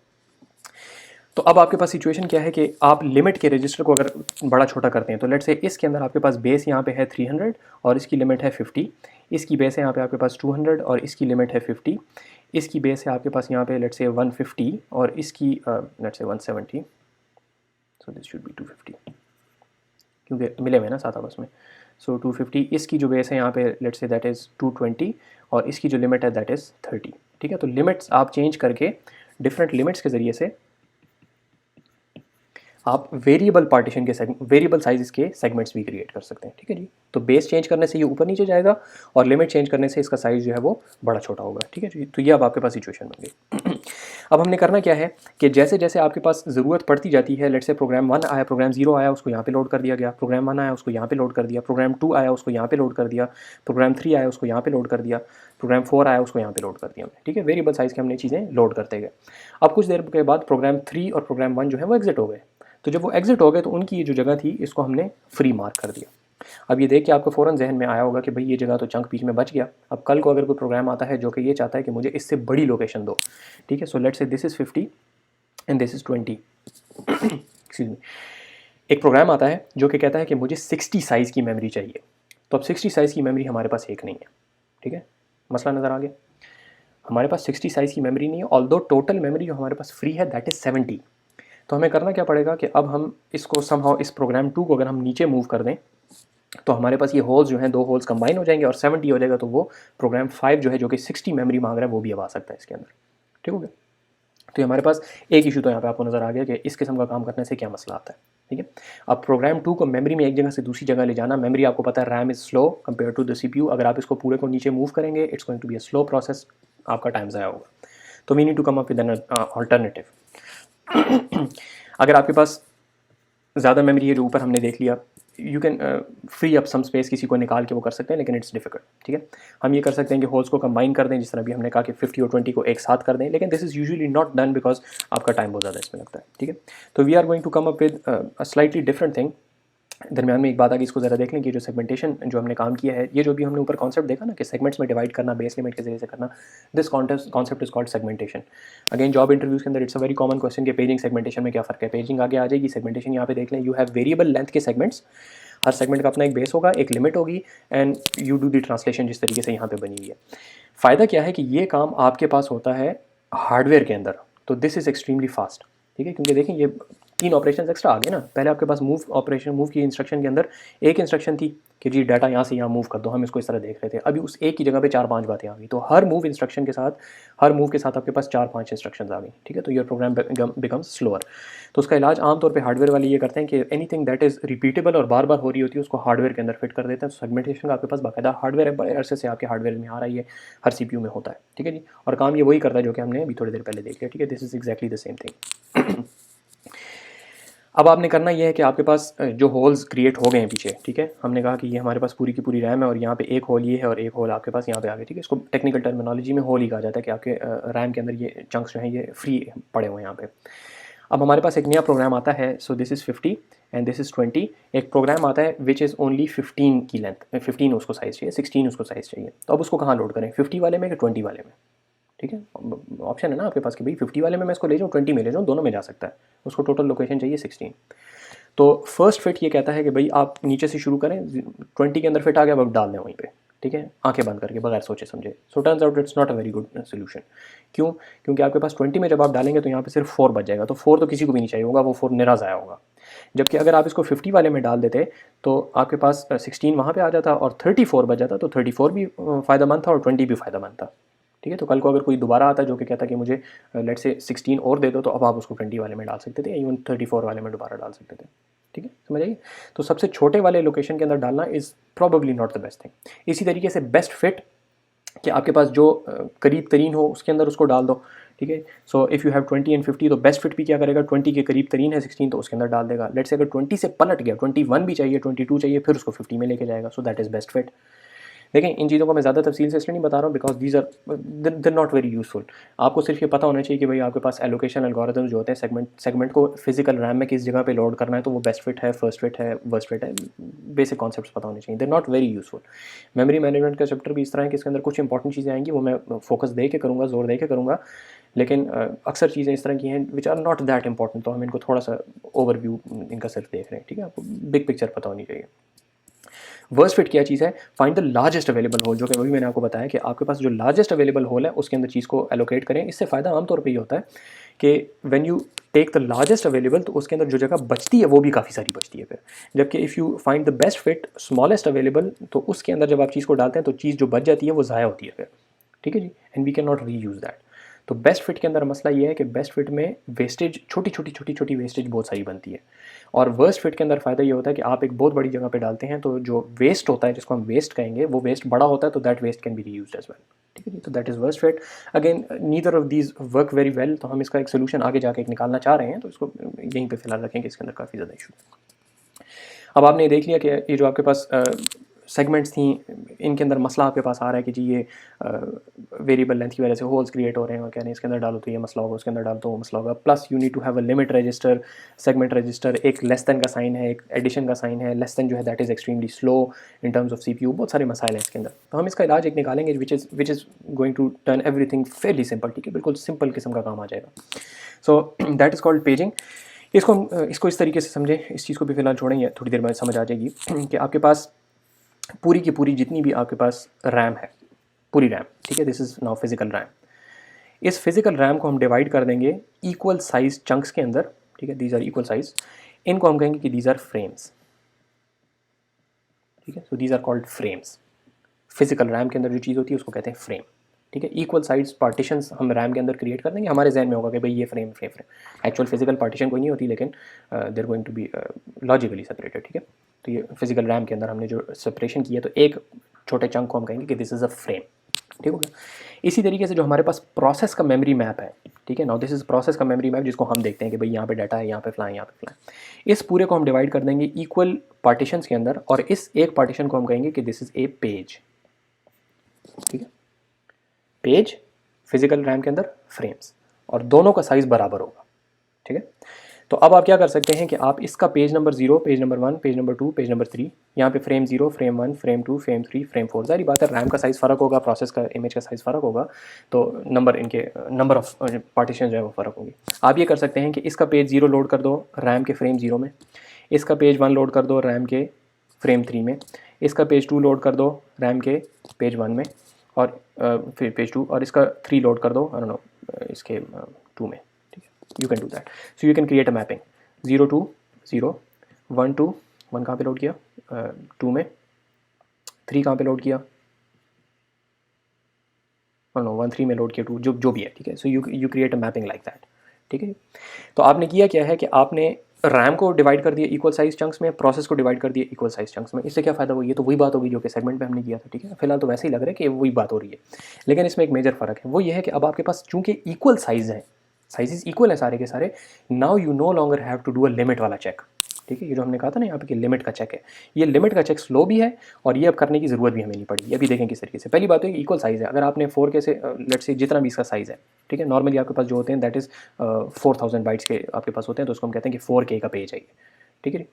तो अब आपके पास सिचुएशन क्या है कि आप लिमिट के रजिस्टर को अगर बड़ा छोटा करते हैं तो लेट से इसके अंदर आपके पास बेस यहाँ पे है 300 और इसकी लिमिट है 50, इसकी बेस है यहाँ पे आपके पास 200 और इसकी लिमिट है 50, इसकी बेस है आपके पास यहाँ पे लेट से 150 और इसकी लेट से 170, सो दिस शुड बी 250 क्योंकि मिले हुए ना साथ आपस में। सो 250, इसकी जो बेस है यहाँ पे लेट्स से दैट इज़ 220 और इसकी जो लिमिट है दैट इज़ 30, ठीक है। तो लिमिट्स आप चेंज करके डिफरेंट लिमिट्स के ज़रिए से आप वेरिएबल पार्टीशन के वेरिएबल साइज़ के सेगमेंट्स भी क्रिएट कर सकते हैं, ठीक है जी। तो बेस चेंज करने से ये ऊपर नीचे जाएगा और लिमिट चेंज करने से इसका साइज़ जो है वो बड़ा छोटा होगा, ठीक है जी। तो ये अब आपके पास सिचुएशन बन गई। अब हमने करना क्या है कि जैसे जैसे आपके पास ज़रूरत पड़ती जाती है, लेट्स से प्रोग्राम 1 आया, प्रोग्राम 0 आया, उसको यहाँ पे लोड कर दिया गया, प्रोग्राम 1 आया उसको यहाँ पे लोड कर दिया, प्रोग्राम 2 आया उसको यहाँ पे लोड कर दिया, प्रोग्राम 3 आया उसको यहाँ पे लोड कर दिया, प्रोग्राम 4 आया उसको यहाँ पे लोड कर दिया हमने, ठीक है। वेरिएबल साइज़ के हमने चीज़ें लोड करते गए। अब कुछ देर के बाद प्रोग्राम 3 और प्रोग्राम 1 जो है वो एग्जिट हो गए। तो जब वो एग्जिट हो गए तो उनकी ये जो जगह थी इसको हमने फ्री मार्क कर दिया। अब ये देख के आपको फ़ौरन जहन में आया होगा कि भाई ये जगह तो चंक बीच में बच गया। अब कल को अगर कोई प्रोग्राम आता है जो कि ये चाहता है कि मुझे इससे बड़ी लोकेशन दो, ठीक है। So let's say this is 50 and this is 20 excuse me. एक प्रोग्राम आता है जो कि कहता है कि मुझे 60 साइज़ की मेमोरी चाहिए। तो अब 60 साइज़ की मेमोरी हमारे पास एक नहीं है, ठीक है। मसला नज़र आ गया, हमारे पास 60 साइज़ की मेमोरी नहीं है, ऑल्दो टोटल मेमोरी जो हमारे पास फ्री है दैट इज़ 70। तो हमें करना क्या पड़ेगा कि अब हम इसको समहाउ इस प्रोग्राम 2 को अगर हम नीचे मूव कर दें तो हमारे पास ये होल्स जो हैं, दो होल्स कंबाइन हो जाएंगे और 70 हो जाएगा। तो वो प्रोग्राम 5 जो है जो कि 60 मेमोरी मांग रहा है वो भी अब आ सकता है इसके अंदर, ठीक हो गया। तो ये हमारे पास एक इशू तो यहाँ पे आपको नज़र आ गया कि इस किस्म का काम करने से क्या मसला आता है, ठीक है। अब प्रोग्राम 2 को मेमोरी में एक जगह से दूसरी जगह ले जाना, मेमोरी आपको पता है RAM is slow compare to the CPU। अगर आप इसको पूरे को नीचे मूव करेंगे it's going to be a slow process, आपका टाइम ज़ाया होगा। तो we need to come up with an alternative. अगर आपके पास ज़्यादा मेमोरी है जो ऊपर हमने देख लिया, you can free up some space, किसी को निकाल के वो कर सकते हैं, लेकिन इट्स डिफिकल्ट, ठीक है। हम ये कर सकते हैं कि होल्स को कंबाइन कर दें, जिस तरह भी हमने कहा कि 50 और 20 को एक साथ कर दें, लेकिन this is usually not done because आपका टाइम बहुत ज़्यादा इसमें लगता है, ठीक है। तो we are going to come up with a slightly different thing. दरम्यान में एक बात आ गई, इसको ज़रा देख लें कि जो सेगमेंटेशन जो हमने काम किया है, ये जो भी हमने ऊपर कॉन्सेप्ट देखा ना कि सेगमेंट्स में डिवाइड करना, बेस लिमिट के जरिए से करना, this concept is called segmentation. Again job interviews के अंदर it's a very common question कि पेजिंग सेगमेंटेशन में क्या फ़र्क है। पेजिंग आगे आ जाएगी, सेगमेंटेशन यहाँ पे देख लें। यू हैव वेरिएबल लेंथ के सेगमेंट्स, हर सेगमेंट का अपना एक बेस होगा, एक लिमिट होगी, and you do the translation जिस तरीके से यहाँ पे बनी हुई है। फ़ायदा क्या है कि ये काम आपके पास होता है हार्डवेयर के अंदर, तो दिस इज़ एक्सट्रीमली फास्ट, ठीक है। क्योंकि देखें ये 3 ऑपरेशन एक्स्ट्रा आ गए ना। पहले आपके पास मूव की इंस्ट्रक्शन के अंदर एक इंस्ट्रक्शन थी कि जी डाटा यहाँ से यहाँ मूव कर दो, हम इसको इस तरह देख रहे थे। अभी उस एक की जगह पे 4-5 बातें आ गई, तो हर मूव इंस्ट्रक्शन के साथ, हर मूव के साथ आपके पास 4-5 इंस्ट्रक्शंस आ गई, ठीक है। तो योर प्रोग्राम बिकम्स स्लोअर। तो उसका इलाज आमतौर पे हार्डवेयर वाले ये करते हैं कि एनीथिंग दैट इज़ रिपीटेबल और बार बार हो रही होती है उसको हार्डवेयर के अंदर फिट कर देते हैं। तो सेगमेंटेशन का आपके पास बाकायदा हार्डवेयर है, बड़े अरसे से आपके हार्डवेयर में आ रही है, हर CPU में होता है, ठीक है जी। और काम ये वही करता है जो कि हमने अभी थोड़ी देर पहले देख लिया, ठीक है। This is exactly the same thing. अब आपने करना ये है कि आपके पास जो होल्स क्रिएट हो गए हैं पीछे, ठीक है, हमने कहा कि ये हमारे पास पूरी की पूरी रैम है और यहाँ पे एक होल ये है और एक होल आपके पास यहाँ पे आ गया, ठीक है। इसको टेक्निकल टर्मिनोलॉजी में होल ही कहा जाता है कि आपके रैम के अंदर ये चंक्स जो हैं ये फ्री पड़े हुए हैं यहाँ पे। अब हमारे पास एक नया प्रोग्राम आता है, so this is 50 and this is 20। एक प्रोग्राम आता है विच इज़ ओनली 15 की लेंथ, 15 उसको साइज़ चाहिए, 16 उसको साइज़ चाहिए। तो अब उसको कहाँ लोड करें, 50 वाले में कि 20 वाले में, ठीक है। ऑप्शन है ना आपके पास कि भाई 50 वाले में मैं इसको ले जाऊँ, 20 में ले जाऊँ, दोनों में जा सकता है। उसको टोटल लोकेशन चाहिए 16। तो फर्स्ट फिट ये कहता है कि भाई आप नीचे से शुरू करें, 20 के अंदर फिट आ गया, अब डाल दें वहीं पे, ठीक है, आंखें बंद करके बगैर सोचे समझे। So turns out it's not a very good solution. क्यों? क्योंकि आपके पास 20 में जब आप डालेंगे तो यहाँ पे सिर्फ 4 बच जाएगा, तो 4 तो किसी को भी नहीं चाहिए होगा, वो 4 निरा ज़ाया होगा। जबकि अगर आप इसको 50 वाले में डाल देते तो आपके पास 16 वहाँ पे आ जाता और 34 बच जाता, तो 34 भी फ़ायदेमंद था और 20 भी फ़ायदेमंद था, ठीक है। तो कल को अगर कोई दोबारा आता जो कि कहता कि मुझे लेट से 16 और दे दो, तो अब आप उसको 20 वाले में डाल सकते थे, इवन 34 वाले में दोबारा डाल सकते थे, ठीक है, समझ आइए। तो सबसे छोटे वाले लोकेशन के अंदर डालना is probably not the best thing. इसी तरीके से बेस्ट फिट कि आपके पास जो करीब तरीन हो उसके अंदर उसको डाल दो, ठीक है। So if you have 20 and 50, तो बेस्ट फिट भी क्या करेगा, 20 के करीब तरीन है 16, तो उसके अंदर डाल देगा। लेट्स से अगर 20 से पलट गया, 21 भी चाहिए, 22 चाहिए, फिर उसको 50 में लेके जाएगा। So that is best fit. देखें, इन चीज़ों को मैं ज़्यादा तफसील से इसलिए नहीं बता रहा हूँ because these are there not very useful. आपको सिर्फ ये पता होना चाहिए कि भाई आपके पास एलोकेशन एल्गोरिथम्स जो होते हैं सेगमेंट को फिजिकल रैम में किस जगह पे लोड करना है, तो वो बेस्ट फिट है, फर्स्ट फिट है, वर्स्ट फिट है, बेसिक कॉन्सेप्ट्स पता होने चाहिए। They not very useful. Memory management का चैप्टर भी इस तरह है कि इसके अंदर कुछ इंपॉर्टेंट चीज़ें आएंगी, वो मैं फोकस दे के करूँगा, जोर दे के करूँगा, लेकिन अक्सर चीज़ें इस तरह की हैं which are not that important, तो हम इनको थोड़ा सा ओवरव्यू इनका सिर्फ देख रहे हैं, ठीक है। आपको बिग पिक्चर पता होनी चाहिए। वर्स्ट फिट क्या चीज़ है, find the largest available hole, जो कि अभी मैंने आपको बताया कि आपके पास जो लार्जेस्ट अवेलेबल होल है उसके अंदर चीज़ को एलोकेट करें। इससे फ़ायदा आमतौर पे ये होता है कि when you take the largest available, तो उसके अंदर जो जगह बचती है वो भी काफ़ी सारी बचती है फिर। जबकि if you find the best fit smallest available, तो उसके अंदर जब आप चीज़ को डालते हैं तो चीज़ जो बच जाती है वो ज़ाया होती है फिर, ठीक है जी, एंड वी कैन नॉट री यूज़ दैट। तो बेस्ट फिट के अंदर मसला ये है कि बेस्ट फिट में वेस्टेज छोटी वेस्टेज बहुत सारी बनती है, और वर्स्ट फिट के अंदर फ़ायदा ये होता है कि आप एक बहुत बड़ी जगह पे डालते हैं तो जो वेस्ट होता है, जिसको हम वेस्ट कहेंगे, वो वेस्ट बड़ा होता है, तो that waste can be reused as well, ठीक है जी। तो that is worst fit. Again neither of these work very well, तो हम इसका एक सोल्यूशन आगे जाके एक निकालना चाह रहे हैं, तो इसको यहीं पर फिलहाल रखेंगे, इसके अंदर काफ़ी ज़्यादा इशू। अब आपने देख लिया कि ये जो आपके पास सेगमेंट्स थी, इनके अंदर मसला आपके पास आ रहा है कि जी ये वेरिएबल लेंथ की वजह से होल्स क्रिएट हो रहे हैं, और कह रहे हैं इसके अंदर डालो तो ये मसला होगा, उसके अंदर डालो तो वो मसला होगा। Plus you need to have a limit register, segment register, एक लेस देन का साइन है, एक एडिशन का साइन है। लेस देन जो है that is extremely slow in terms of CPU। बहुत सारे मसाइल हैं इसके अंदर, तो हम इसका इलाज एक निकालेंगे which is going to turn everything fairly simple, ठीक है, बिल्कुल सिंपल किस्म का काम आ जाएगा। So that is called paging. इसको इस तरीके से समझें, इस चीज़ को भी फिलहाल छोड़ेंगे, थोड़ी देर में समझ आ जाएगी कि आपके पास पूरी की पूरी जितनी भी आपके पास रैम है, पूरी रैम, ठीक है, this is now physical RAM. इस फिजिकल रैम को हम डिवाइड कर देंगे इक्वल साइज चंक्स के अंदर, ठीक है, दीज आर इक्वल साइज। इनको हम कहेंगे कि दीज आर फ्रेम्स, ठीक है। So these are called frames. Physical RAM के अंदर जो चीज़ होती है उसको कहते हैं फ्रेम, ठीक है। इक्वल साइज पार्टीशंस हम रैम के अंदर क्रिएट कर देंगे, हमारे जहन में होगा कि भाई ये फ्रेम। एक्चुअल फिजिकल पार्टीशन कोई नहीं होती, लेकिन there going to be logically separated, ठीक है। तो ये फिजिकल रैम के अंदर हमने जो सेपरेशन किया, तो एक छोटे चंक को हम कहेंगे कि दिस इज़ अ फ्रेम, ठीक हो गया। इसी तरीके से जो हमारे पास प्रोसेस का मेमोरी मैप है, ठीक है, नाउ दिस इज़ प्रोसेस का मेमोरी मैप, जिसको हम देखते हैं कि भाई यहाँ पे डाटा है, यहाँ पे फ्लाई, यहाँ पे फ्लाई। इस पूरे को हम डिवाइड कर देंगे इक्वल पार्टीशंस के अंदर, और इस एक पार्टीशन को हम कहेंगे कि दिस इज़ ए पेज, ठीक है। पेज फिजिकल रैम के अंदर फ्रेम्स, और दोनों का साइज़ बराबर होगा, ठीक है। तो अब आप क्या कर सकते हैं कि आप इसका page number 0, page number 1, page number 2, page number 3, यहाँ पे frame 0, frame 1, frame 2, frame 3, frame 4, सारी बात है, रैम का साइज़ फ़र्क होगा, प्रोसेस का इमेज का साइज़ फ़र्क होगा, तो नंबर ऑफ पार्टीशन जो है वो फ़र्क होगी। आप ये कर सकते हैं कि इसका पेज 0 लोड कर दो रैम के फ्रेम 0 में, इसका पेज 1 लोड कर दो रैम के फ्रेम 3 में, इसका पेज 2 लोड कर दो रैम के पेज 1 में, और फिर पेज 2, और इसका 3 लोड कर दो, आई डोंट नो, इसके 2 में, ठीक है। You can do that. So you can create a mapping. 0 1 2 1 कहाँ पे लोड किया, 2 में, 3 कहाँ पे लोड किया, नो 1 3 में लोड किया, 2 जो भी है, ठीक है। So you create a mapping like that, ठीक है। तो आपने किया क्या है कि आपने रैम को डिवाइड कर दिया इक्वल साइज चंक्स में, प्रोसेस को डिवाइड कर दिया इक्वल साइज चंक्स में। इससे क्या फ़ायदा हुआ, ये तो वही बात होगी जो कि सेगमेंट में हमने किया था, ठीक है। फिलहाल तो वैसे ही लग रहा है कि वही बात हो रही है, लेकिन इसमें एक मेजर फ़र्क है, वो ये है कि अब आपके पास चूंकि इक्वल साइज है, साइजेस इक्वल है सारे के सारे, now you no longer have to do a limit वाला चेक, ठीक है। ये जो हमने कहा था ना यहाँ पे कि लिमिट का चेक है, ये लिमिट का चेक स्लो भी है और ये अब करने की ज़रूरत भी हमें नहीं पड़ी। ये भी देखें किस तरीके से। पहली बात तो इक्वल साइज़ है, अगर आपने 4K से लेट्स से जितना भी इसका साइज़ है, ठीक है, नॉर्मली आपके पास जो होते हैं दैट इज़ 4000 बाइट्स के आपके पास होते हैं, तो उसको हम कहते हैं कि 4K का पेज है ये, ठीक है।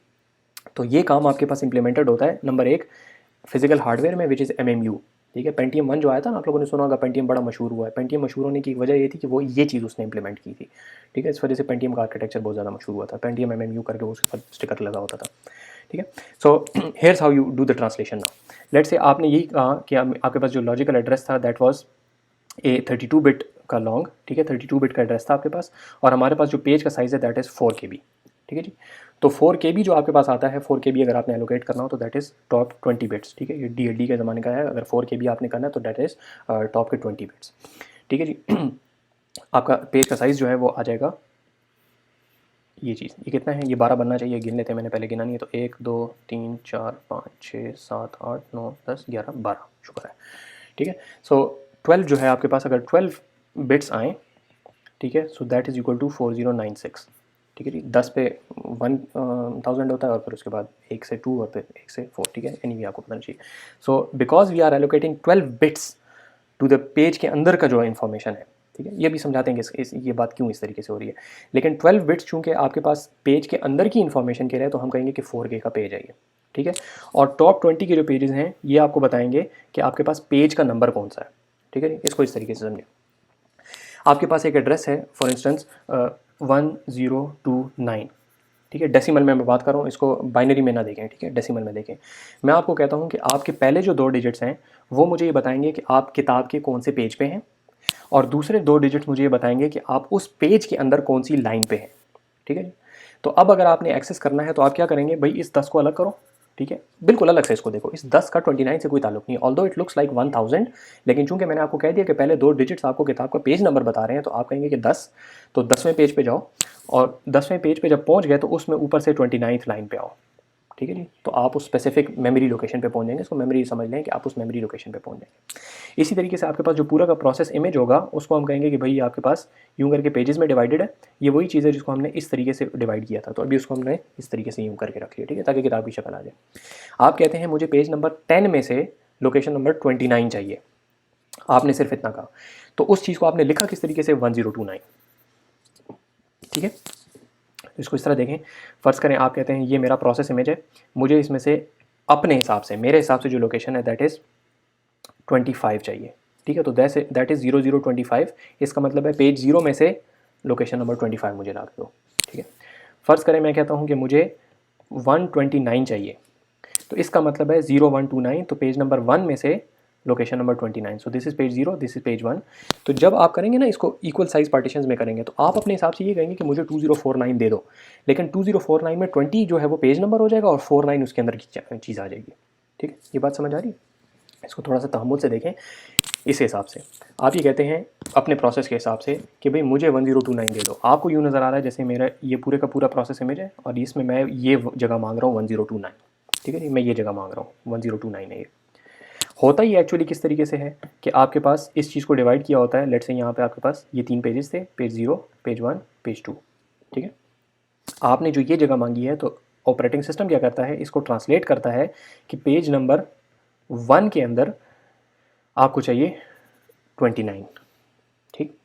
तो ये काम आपके पास इंप्लीमेंटेड होता है नंबर 1 फिजिकल हार्डवेयर में, विच इज़ MMU, ठीक है। पेंटियम 1 जो आया था ना, आप लोगों ने सुना होगा, पेंटियम बड़ा मशहूर हुआ है। पेंटियम मशहूर होने की वजह ये थी कि वो ये चीज़ उसने इंप्लीमेंट की थी, ठीक है। इस वजह से पेंटियम का आर्किटेक्चर बहुत ज़्यादा मशहूर हुआ था, पेंटियम MMU करके उसके ऊपर स्टिकर लगा होता था, ठीक है। So here's how you do the translation now. Let's say आपने यही कहा कि आपके पास जो लॉजिकल एड्रेस था दैट वाज ए 32 बिट का लॉन्ग, ठीक है, 32 बिट का एड्रेस था आपके पास, और हमारे पास जो पेज का साइज़ है दैट इज़ 4 KB, ठीक है जी। तो 4 KB जो आपके पास आता है, 4 KB अगर आपने एलोकेट करना हो तो दैट इज़ टॉप 20 बिट्स, ठीक है। ये DLD के ज़माने का है, अगर 4 KB आपने करना है तो दैट इज़ टॉप के 20 बिट्स, ठीक है जी। आपका पेज का साइज़ जो है वो आ जाएगा, ये चीज़, ये कितना है, ये 12 बनना चाहिए, गिन लेते हैं, मैंने पहले गिना नहीं है। तो 1 2 3 4 5 6 7 8 9 10 11 12, शुक्र है, ठीक है। सो 12 जो है आपके पास, अगर 12 बिट्स आएँ, ठीक है, so that is equal to 4096, ठीक है जी। 10 पे 1000 होता है, और फिर उसके बाद 1 से 2 और फिर 1 से 4, ठीक है। एनीवे आपको पता नहीं चाहिए। So because we are allocating 12 bits to the page के अंदर का जो इन्फॉर्मेशन है, ठीक है, ये भी समझाते हैं कि ये बात क्यों इस तरीके से हो रही है। लेकिन 12 बिट्स चूँकि आपके पास पेज के अंदर की इन्फॉर्मेशन के लिए, तो हम कहेंगे कि 4K का पेज है ये, ठीक है। और टॉप 20 के जो पेजेस हैं ये आपको बताएंगे कि आपके पास पेज का नंबर कौन सा है, ठीक है। इसको इस तरीके से समझें। आपके पास एक एड्रेस है फॉर इंस्टेंस 1029, ठीक है। डेसिमल में मैं बात कर रहा हूँ, इसको बाइनरी में ना देखें, ठीक है, डेसिमल में देखें। मैं आपको कहता हूँ कि आपके पहले जो 2 डिजिट्स हैं वो मुझे ये बताएंगे कि आप किताब के कौन से पेज पे हैं, और दूसरे 2 डिजिट्स मुझे ये बताएंगे कि आप उस पेज के अंदर कौन सी लाइन पे हैं, ठीक है जी। तो अब अगर आपने एक्सेस करना है तो आप क्या करेंगे भाई, इस 10 को अलग करो, ठीक है, बिल्कुल अलग से इसको देखो। इस 10 का 29 से कोई ताल्लुक नहीं, ऑल्दो इट लुक्स लाइक 1000, लेकिन चूंकि मैंने आपको कह दिया कि पहले 2 डिजिट्स आपको किताब का पेज नंबर बता रहे हैं, तो आप कहेंगे कि 10, तो 10वें पेज पे जाओ, और 10वें पेज पे जब पहुंच गए तो उसमें ऊपर से 29th लाइन पे आओ, ठीक है जी। तो आप उस स्पेसिफिक मेमोरी लोकेशन पे पहुंच जाएंगे, इसको मेमोरी समझ लें कि आप उस मेमोरी लोकेशन पे पहुंच जाएंगे। इसी तरीके से आपके पास जो पूरा का प्रोसेस इमेज होगा उसको हम कहेंगे कि भाई आपके पास यूं करके पेजेस में डिवाइडेड है। ये वही चीज़ है जिसको हमने इस तरीके से डिवाइड किया था, तो अभी उसको हमने इस तरीके से यूं करके रख लिया, ठीक है, ताकि किताब की शक्ल आ जाए। आप कहते हैं मुझे पेज नंबर 10 में से लोकेशन नंबर 29 चाहिए, आपने सिर्फ इतना कहा, तो उस चीज़ को आपने लिखा किस तरीके से, 1029, ठीक है। इसको इस तरह देखें, फ़र्ज़ करें आप कहते हैं ये मेरा प्रोसेस इमेज है, मुझे इसमें से अपने हिसाब से, मेरे हिसाब से जो लोकेशन है दैट इज़ 25 चाहिए, ठीक है। तो दैट इज़ 0025, इसका मतलब है पेज 0 में से लोकेशन नंबर 25 मुझे ला दो, ठीक है। फ़र्ज़ करें मैं कहता हूँ कि मुझे 129 चाहिए, तो इसका मतलब है 0129, तो पेज नंबर 1 में से location number 29, so this is page 0, this is page 1। तो जब आप करेंगे ना इसको इक्वल साइज पार्टीशंस में करेंगे, तो आप अपने हिसाब से ये कहेंगे कि मुझे 2049 दे दो, लेकिन 2049 में 20 जो है वो पेज नंबर हो जाएगा और 49 उसके अंदर की चीज़ आ जाएगी, ठीक है। ये बात समझ आ रही है? इसको थोड़ा सा तहम्मुल से देखें। इस हिसाब से आप ये कहते हैं अपने प्रोसेस के हिसाब से कि भाई मुझे 1029 दे दो। आपको यूँ नज़र आ रहा है जैसे मेरा ये पूरे का पूरा प्रोसेस इमेज है और इसमें मैं ये जगह मांग रहा हूँ 1029, ठीक है जी, मैं ये जगह मांग रहा हूँ 1029 है। ये होता ही एक्चुअली किस तरीके से है कि आपके पास इस चीज़ को डिवाइड किया होता है। लेट्स से यहाँ पे आपके पास ये 3 पेजेस थे, पेज 0, पेज 1, पेज 2, ठीक है। आपने जो ये जगह मांगी है, तो ऑपरेटिंग सिस्टम क्या करता है, इसको ट्रांसलेट करता है कि पेज नंबर 1 के अंदर आपको चाहिए 29, ठीक।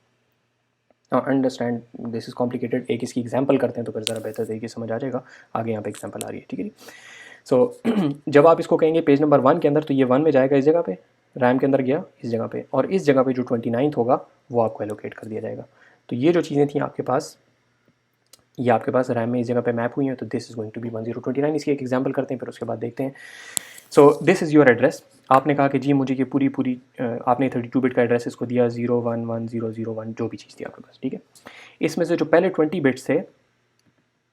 अंडरस्टैंड दिस इज़ कॉम्प्लिकेटेड, एक इसकी एग्जांपल करते हैं तो फिर ज़रा बेहतर तरीके से समझ आ जाएगा। आगे यहाँ पे एग्जांपल आ रही है, ठीक है जी। सो जब आप इसको कहेंगे पेज नंबर 1 के अंदर, तो ये 1 में जाएगा इस जगह पे, रैम के अंदर गया इस जगह पे, और इस जगह पे जो 29th होगा वो आपको एलोकेट कर दिया जाएगा। तो ये जो चीज़ें थी आपके पास, ये आपके पास रैम में इस जगह पे मैप हुई हैं, तो this is going to be 1029। इसकी एक एग्जांपल करते हैं, फिर उसके बाद देखते हैं। सो दिस इज़ योर एड्रेस। आपने कहा कि जी मुझे ये पूरी आपने 32 बिट का एड्रेस इसको दिया, 011001 जो भी चीज़ थी आपके पास, ठीक है। इसमें से जो पहले 20 बिट्स थे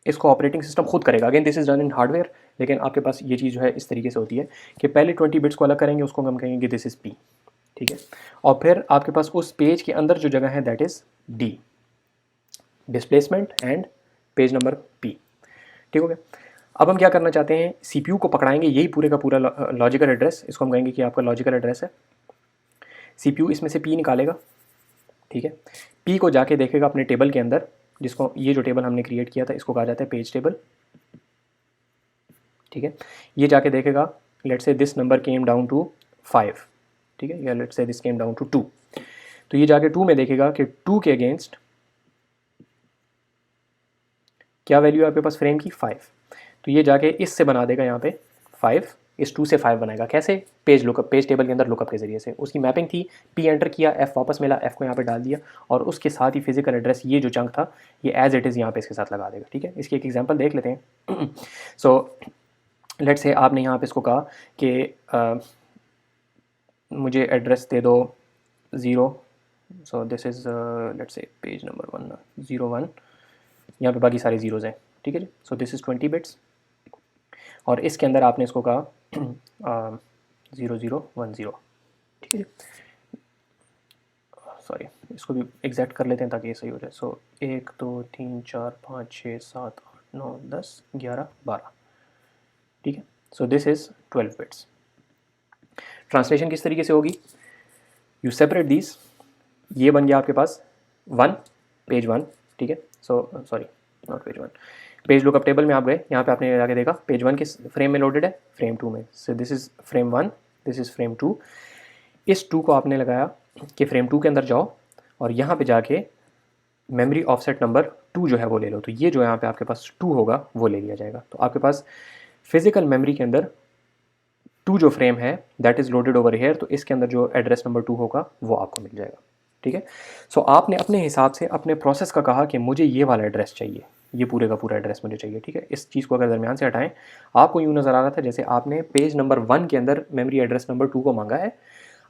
इसको ऑपरेटिंग सिस्टम खुद करेगा। Again this is run in hardware, लेकिन आपके पास ये चीज़ जो है इस तरीके से होती है कि पहले 20 बिट्स को अलग करेंगे, उसको हम कहेंगे दिस इज़ पी, ठीक है। और फिर आपके पास उस पेज के अंदर जो जगह है that is D, displacement and page number P, ठीक हो गया। अब हम क्या करना चाहते हैं, सीपीयू को पकड़ाएंगे, यही पूरे का पूरा लॉजिकल एड्रेस, इसको हम कहेंगे कि आपका लॉजिकल एड्रेस है। सीपीयू इसमें से पी निकालेगा, ठीक है। पी को जाके देखेगा अपने टेबल के अंदर, जिसको ये जो टेबल हमने क्रिएट किया था इसको कहा जाता है पेज टेबल, ठीक है। ये जाके देखेगा let's say this number came down to 5, ठीक है, या let's say this came down to 2, तो ये जाके 2 में देखेगा कि 2 के अगेंस्ट क्या वैल्यू है आपके पास फ्रेम की 5, तो ये जाके इससे बना देगा यहाँ पे 5, इस 2 से 5 बनाएगा। कैसे, पेज लुकअप, पेज टेबल के अंदर लुकअप के जरिए से। उसकी मैपिंग थी, पी एंटर किया, एफ वापस मिला, एफ को यहाँ पे डाल दिया, और उसके साथ ही फिजिकल एड्रेस ये जो चंक था ये एज इट इज़ यहाँ पे इसके साथ लगा देगा, ठीक है। इसकी एक एग्जांपल देख लेते हैं। सो लेट्स से आपने यहाँ पे इसको कहा कि मुझे एड्रेस दे दो 0, सो this is let's say page number 101, यहाँ पे बाकी सारे ज़ीरोज़ हैं, ठीक है जी। सो दिस इज़ 20 बिट्स, और इसके अंदर आपने इसको कहा 0010, ठीक है जी। सॉरी, इसको भी एग्जैक्ट कर लेते हैं ताकि ये सही हो जाए। सो 1 2 3 4 5 6 7 8 9 10 11 12, ठीक है। So this is 12 bits. Translation किस तरीके से होगी, यू सेपरेट दिस, ये बन गया आपके पास 1, पेज 1, ठीक है। So sorry not page 1, page lookup table में आप गए, यहाँ पे आपने जाके देखा पेज 1 किस फ्रेम में लोडेड है, फ्रेम 2 में। सो this is frame 1, this is frame 2। इस 2 को आपने लगाया कि फ्रेम 2 के अंदर जाओ और यहाँ पे जाके मेमोरी ऑफसेट नंबर 2 जो है वो ले लो, तो ये जो यहाँ पे आपके पास 2 होगा वो ले लिया जाएगा। तो आपके पास फिजिकल मेमोरी के अंदर 2 जो फ्रेम है that is loaded over here, तो इसके अंदर जो एड्रेस नंबर 2 होगा वो आपको मिल जाएगा, ठीक है। सो आपने अपने हिसाब से अपने प्रोसेस का कहा कि मुझे ये वाला एड्रेस चाहिए, ये पूरे का पूरा एड्रेस मुझे चाहिए, ठीक है। इस चीज़ को अगर दरमियान से हटाएं, आपको यूँ नज़र आ रहा था जैसे आपने पेज नंबर 1 के अंदर मेमोरी एड्रेस नंबर 2 को मांगा है,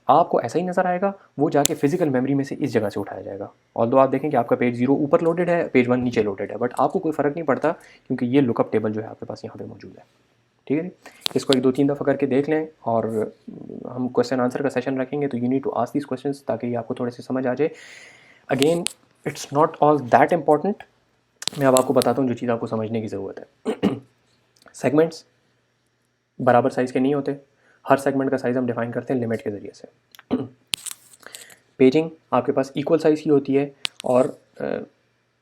आपको ऐसा ही नज़र आएगा, वो जाके फिजिकल मेमोरी में से इस जगह से उठाया जाएगा। ऑल्दो आप देखें कि आपका पेज 0 ऊपर लोडेड है, पेज 1 नीचे लोडेड है, बट आपको कोई फ़र्क नहीं पड़ता क्योंकि ये लुकअप टेबल जो है आपके पास यहाँ पे मौजूद है, ठीक है। इसको 1-2-3 दफ़ा करके देख लें, और हम क्वेश्चन आंसर का सेशन रखेंगे, तो you need to ask these questions ताकि आपको थोड़े से समझ आ जाए। Again it's not all that important, मैं अब आपको बताता हूँ जो चीज़ आपको समझने की ज़रूरत है। सेगमेंट्स बराबर साइज़ के नहीं होते, हर सेगमेंट का साइज़ हम डिफाइन करते हैं लिमिट के ज़रिए से। पेजिंग आपके पास इक्वल साइज़ की होती है, और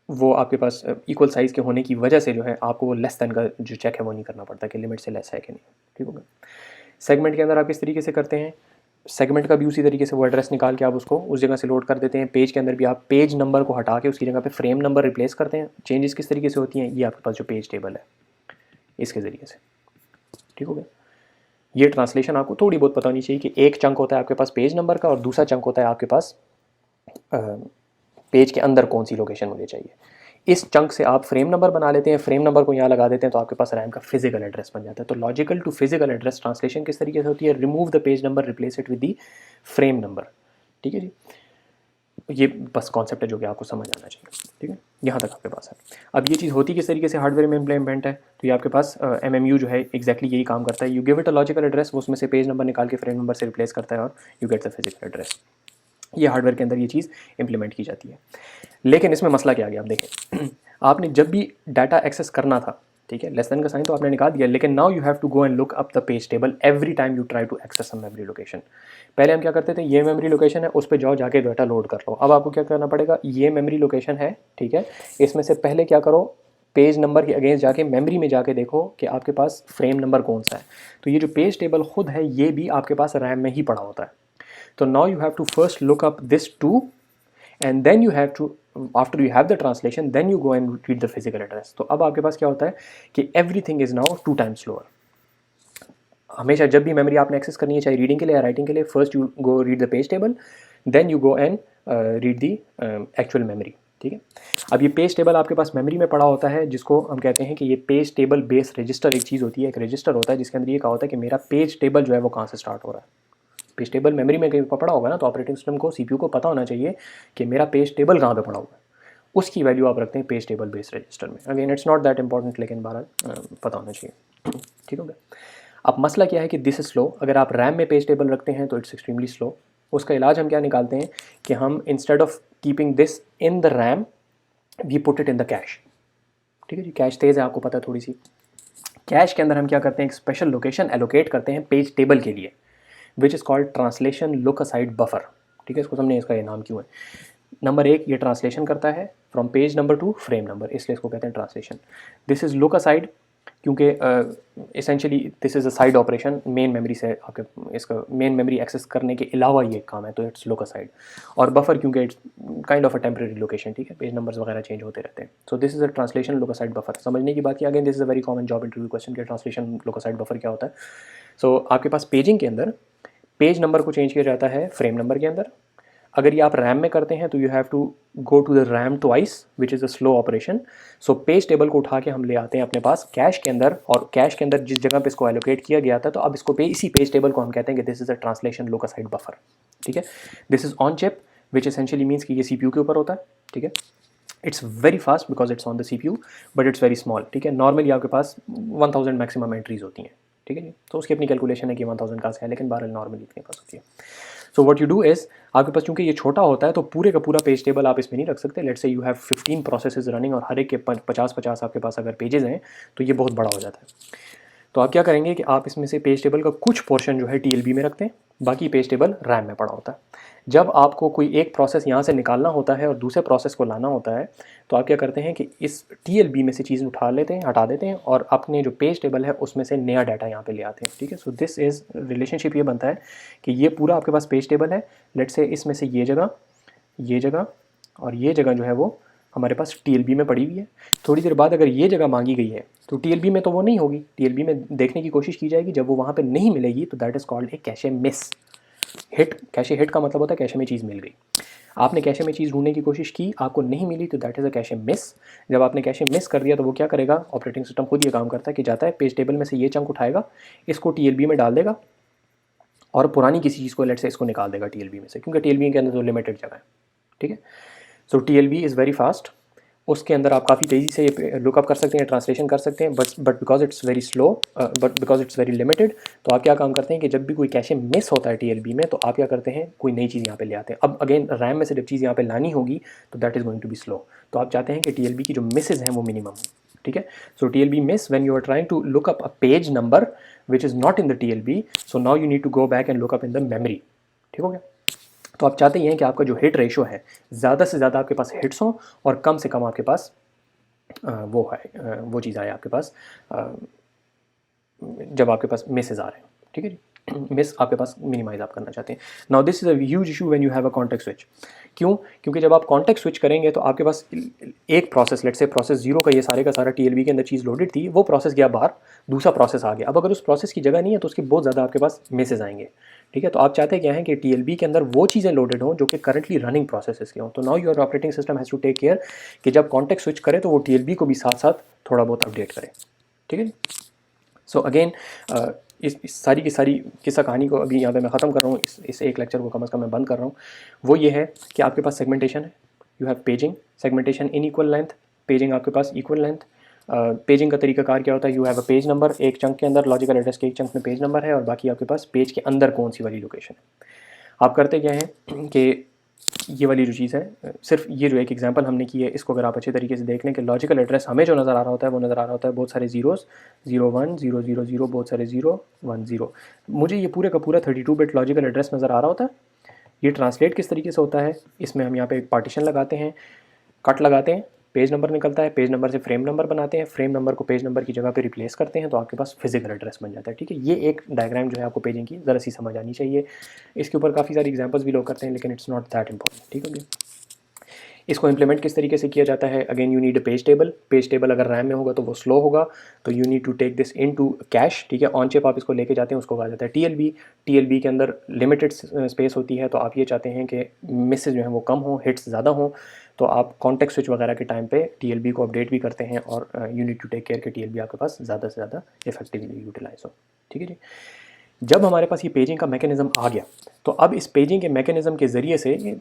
वो आपके पास इक्वल साइज़ के होने की वजह से जो है आपको वो लेस दैन का जो चेक है वो नहीं करना पड़ता कि लिमिट से लेस है कि नहीं, ठीक होगा। सेगमेंट के अंदर आप किस तरीके से करते हैं, सेगमेंट का भी उसी तरीके से वो एड्रेस निकाल के आप उसको उस जगह से लोड कर देते हैं। पेज के अंदर भी आप पेज नंबर को हटा के उसकी जगह पे फ्रेम नंबर रिप्लेस करते हैं। चेंजेस किस तरीके से होती हैं, ये आपके पास जो पेज टेबल है इसके ज़रिए से, ठीक हो गया। ये ट्रांसलेशन आपको थोड़ी बहुत पता होनी चाहिए कि एक चंक होता है आपके पास पेज नंबर का, और दूसरा चंक होता है आपके पास पेज के अंदर कौन सी लोकेशन मुझे चाहिए। इस चंक से आप फ्रेम नंबर बना लेते हैं, फ्रेम नंबर को यहाँ लगा देते हैं, तो आपके पास रैम का फिजिकल एड्रेस बन जाता है। तो logical to physical address translation किस तरीके से होती है, remove the page number, replace it with the frame number, ठीक है जी। ये बस कॉन्सेप्ट है जो कि आपको समझ आना चाहिए, ठीक है, यहाँ तक आपके पास है। अब ये चीज़ होती किस तरीके से हार्डवेयर में इम्प्लीमेंट है, तो ये आपके पास MMU जो है एग्जैक्टली यही काम करता है। You give it a logical address, वो उसमें से पेज नंबर निकाल के फ्रेम नंबर से रिप्लेस करता है और you get the physical address. ये हार्डवेयर के अंदर ये चीज़ इंप्लीमेंट की जाती है। लेकिन इसमें मसला क्या आ गया, आप देखें आपने जब भी डाटा एक्सेस करना था, ठीक है, लेस देन का साइन तो आपने निकाल दिया, लेकिन now you have to go and look up the page table every time you try to access some memory location. पहले हम क्या करते थे, ये मेमोरी लोकेशन है, उस पर जाओ, जाके डाटा लोड कर लो। अब आपको क्या करना पड़ेगा, ये मेमोरी लोकेशन है, ठीक है, इसमें से पहले क्या करो, पेज नंबर के अगेंस्ट जाके मेमोरी में जाके देखो कि आपके पास फ्रेम नंबर कौन सा है। तो ये जो पेज टेबल खुद है ये भी आपके पास रैम में ही पड़ा होता है। तो now you have to first look up this 2 and then you have to, after you have the translation, then you go and read the physical address। तो अब आपके पास क्या होता है कि everything is now 2 times slower। हमेशा जब भी मेमोरी आपने एक्सेस करनी है, चाहे रीडिंग के लिए या राइटिंग के लिए, first you go read the page table, then you go and read the actual memory, ठीक है। अब ये पेज टेबल आपके पास मेमोरी में पड़ा होता है, जिसको हम कहते हैं कि ये पेज टेबल बेस रजिस्टर एक चीज़ होती है, एक रजिस्टर होता है जिसके अंदर ये कहा होता है कि मेरा पेज टेबल जो है वो कहाँ से स्टार्ट हो रहा है। पेज टेबल मेमोरी में कहीं पड़ा होगा ना, तो ऑपरेटिंग सिस्टम को, CPU को पता होना चाहिए कि मेरा पेज टेबल कहाँ पे पड़ा हुआ है। उसकी वैल्यू आप रखते हैं पेज टेबल बेस्ड रजिस्टर में। Again it's not that important, लेकिन बहरहाल पता होना चाहिए। ठीक हो गया। अब मसला क्या है कि दिस इज स्लो, अगर आप रैम में पेज टेबल रखते हैं तो इट्स एक्सट्रीमली स्लो। उसका इलाज हम क्या निकालते हैं कि हम instead of keeping this in the RAM we put it in the cache. ठीक है जी, कैश तेज़ है आपको पता है थोड़ी सी। कैश के अंदर हम क्या करते हैं, एक स्पेशल लोकेशन एलोकेट करते हैं पेज टेबल के लिए, which is called translation look aside buffer. ठीक है, इसको समझे इसका ये नाम क्यों है। नंबर एक, ये ट्रांसलेशन करता है from page number to frame number, इसलिए इसको कहते हैं translation. This is look aside क्योंकि essentially this is a side operation, main memory से आपके इसका मेन मेमोरी एक्सेस करने के अलावा ये काम है, तो इट्स लुक असाइड। और बफर क्योंकि it's kind of a temporary location. ठीक है, पेज नंबर्स वगैरह चेंज होते रहते हैं। सो this is a translation look aside buffer. समझने की बात की, again this is a very common job interview question के ट्रांसलेशन लुक असाइड बफर क्या होता है। सो आपके पास पेजिंग के अंदर पेज नंबर को चेंज किया जाता है फ्रेम नंबर के अंदर। अगर ये आप रैम में करते हैं तो you have to go to the RAM twice which is a slow operation. So page table को उठा के हम ले आते हैं अपने पास कैश के अंदर, और कैश के अंदर जिस जगह पे इसको एलोकेट किया गया था, तो अब इसको इसी पेज टेबल को हम कहते हैं कि this is a translation look aside buffer. ठीक है, this is on chip which essentially means कि ये CPU के ऊपर होता है। ठीक है, it's very fast because it's on the CPU, but it's very small. ठीक है, नॉर्मली आपके पास 1000 मैक्सिमम एंट्रीज होती हैं। ठीक है जी, तो उसकी अपनी कैलकुलेशन है कि 1000 कहाँ से है, लेकिन बहरहाल नॉर्मली इतने पास होती है। So what you do is, आपके पास चूंकि ये छोटा होता है तो पूरे का पूरा पेज टेबल आप इसमें नहीं रख सकते। Let's say you have 15 processes running और हर एक के 50-50 आपके पास अगर पेजेस हैं तो ये बहुत बड़ा हो जाता है। तो आप क्या करेंगे कि आप इसमें से पेज टेबल का कुछ पोर्शन जो है TLB में रखते हैं, बाकी पेज टेबल रैम में पड़ा होता है। जब आपको कोई एक प्रोसेस यहाँ से निकालना होता है और दूसरे प्रोसेस को लाना होता है, तो आप क्या करते हैं कि इस TLB में से चीज़ उठा लेते हैं, हटा देते हैं, और अपने जो पेज टेबल है उसमें से नया डाटा यहाँ पे ले आते हैं। ठीक है, सो दिस इज़ रिलेशनशिप ये बनता है कि ये पूरा आपके पास पेज टेबल है। लेट्स से इसमें से ये जगह और ये जगह जो है वो हमारे पास TLB में पड़ी हुई है। थोड़ी देर बाद अगर ये जगह मांगी गई है तो TLB में तो वो नहीं होगी, TLB में देखने की कोशिश की जाएगी। जब वो वहाँ पे नहीं मिलेगी तो that is called a cache miss hit. Cache hit का मतलब होता है कैशे में चीज़ मिल गई। आपने कैशे में चीज़ ढूंढने की कोशिश की, आपको नहीं मिली, तो that is a cache miss. जब आपने कैशे मिस कर दिया तो वो क्या करेगा, ऑपरेटिंग सिस्टम खुद ये काम करता है कि जाता है पेज टेबल में से ये चंक उठाएगा, इसको TLB में डाल देगा, और पुरानी किसी चीज़ को लेट से इसको निकाल देगा TLB में से, क्योंकि TLB के अंदर तो लिमिटेड जगह है। ठीक है, so TLB is very fast. उसके अंदर आप काफ़ी तेज़ी से ये लुकअप कर सकते हैं, ट्रांसलेशन कर सकते हैं, but because it's very slow, but because it's very limited, तो आप क्या काम करते हैं कि जब भी कोई कैशे मिस होता है TLB में, तो आप क्या करते हैं, कोई नई चीज़ यहाँ पे ले आते हैं। अब अगेन रैम में से जब चीज़ यहाँ पे लानी होगी तो that is going to be slow. तो आप चाहते हैं कि TLB की जो मिसेज हैं वो मिनिमम हो। ठीक है, so TLB miss when you are trying to look up a page number which is not in the TLB, so now you need to go back and look up in the memory. ठीक हो गया। तो आप चाहते हैं कि आपका जो हिट रेशो है, ज़्यादा से ज़्यादा आपके पास हिट्स हों और कम से कम आपके पास वो चीज़ आए आपके पास जब आपके पास मिसेज आ रहे हैं। ठीक है जी, मिस आपके पास मिनिमाइज आप करना चाहते हैं। Now this is a huge issue when you have a context switch. क्यों? क्योंकि जब आप कॉन्टेक्स्ट स्विच करेंगे तो आपके पास एक प्रोसेस, लेट्स से प्रोसेस 0 का ये सारे का सारा TLB के अंदर चीज़ लोडेड थी, वो प्रोसेस गया बाहर, दूसरा प्रोसेस आ गया। अब अगर उस प्रोसेस की जगह नहीं है तो उसके बहुत ज़्यादा आपके पास मिसेज आएंगे। ठीक है, तो आप चाहते क्या हैं कि TLB के अंदर वो चीज़ें लोडेड हों जो कि करंटली रनिंग प्रोसेसेस के हों। तो now your operating system has to take care कि जब कॉन्टेक्स्ट स्विच करे तो वो TLB को भी साथ साथ थोड़ा बहुत अपडेट करे। ठीक है, सो अगेन इस सारी की सारी किस्सा कहानी को अभी यहाँ पे मैं ख़त्म कर रहा हूँ, इस एक लेक्चर को कम से कम मैं बंद कर रहा हूँ। वो ये है कि आपके पास सेगमेंटेशन है, you have paging, segmentation in equal length, paging आपके पास इक्वल लेंथ। पेजिंग का तरीकाकार क्या होता है, you have a page number, एक चंक के अंदर लॉजिकल एड्रेस के एक चंक में पेज नंबर है, और बाकी आपके पास पेज के अंदर कौन सी वाली लोकेशन है। आप करते क्या हैं कि ये वाली जो चीज़ है, सिर्फ ये जो एक एग्जांपल हमने की है, इसको अगर आप अच्छे तरीके से देख लें कि लॉजिकल एड्रेस हमें जो नज़र आ रहा होता है वो नज़र आ रहा होता है बहुत सारे जीरोस, 01 0 0 0, बहुत सारे 0 1 0। मुझे ये पूरे का पूरा 32 बिट लॉजिकल एड्रेस नज़र आ रहा होता है। ये ट्रांसलेट किस तरीके से होता है, इसमें हम यहाँ पे एक पार्टीशन लगाते हैं, कट लगाते हैं, पेज नंबर निकलता है, पेज नंबर से फ्रेम नंबर बनाते हैं, फ्रेम नंबर को पेज नंबर की जगह पे रिप्लेस करते हैं, तो आपके पास फिजिकल एड्रेस बन जाता है। ठीक है, ये एक डायग्राम जो है आपको पेजिंग की ज़रा सी समझ आनी चाहिए। इसके ऊपर काफ़ी सारी एग्जांपल्स भी लोग करते हैं, लेकिन इट्स नॉट दैट इंपॉर्टेंट। ठीक है, इसको इंप्लीमेंट किस तरीके से किया जाता है, again you need a page table. Page table अगर रैम में होगा तो वो स्लो होगा, तो you need to take this into cache. ठीक है, ऑन चिप आप इसको लेके जाते हैं, उसको कहा जाता है TLB। TLB के अंदर लिमिटेड स्पेस होती है, तो आप ये चाहते हैं कि मिसेज जो है वो कम हो, हिट्स ज़्यादा हों, तो आप कॉन्टेक्स्ट स्विच वगैरह के टाइम पे TLB को अपडेट भी करते हैं, और you need to take care कि TLB आपके पास ज़्यादा से ज़्यादा इफेक्टिवली यूटिलाइज हो। ठीक है जी, जब हमारे पास ये पेजिंग का मैकेनिज़्म आ गया, तो अब इस पेजिंग के मैकेनिज़्म के ज़रिए से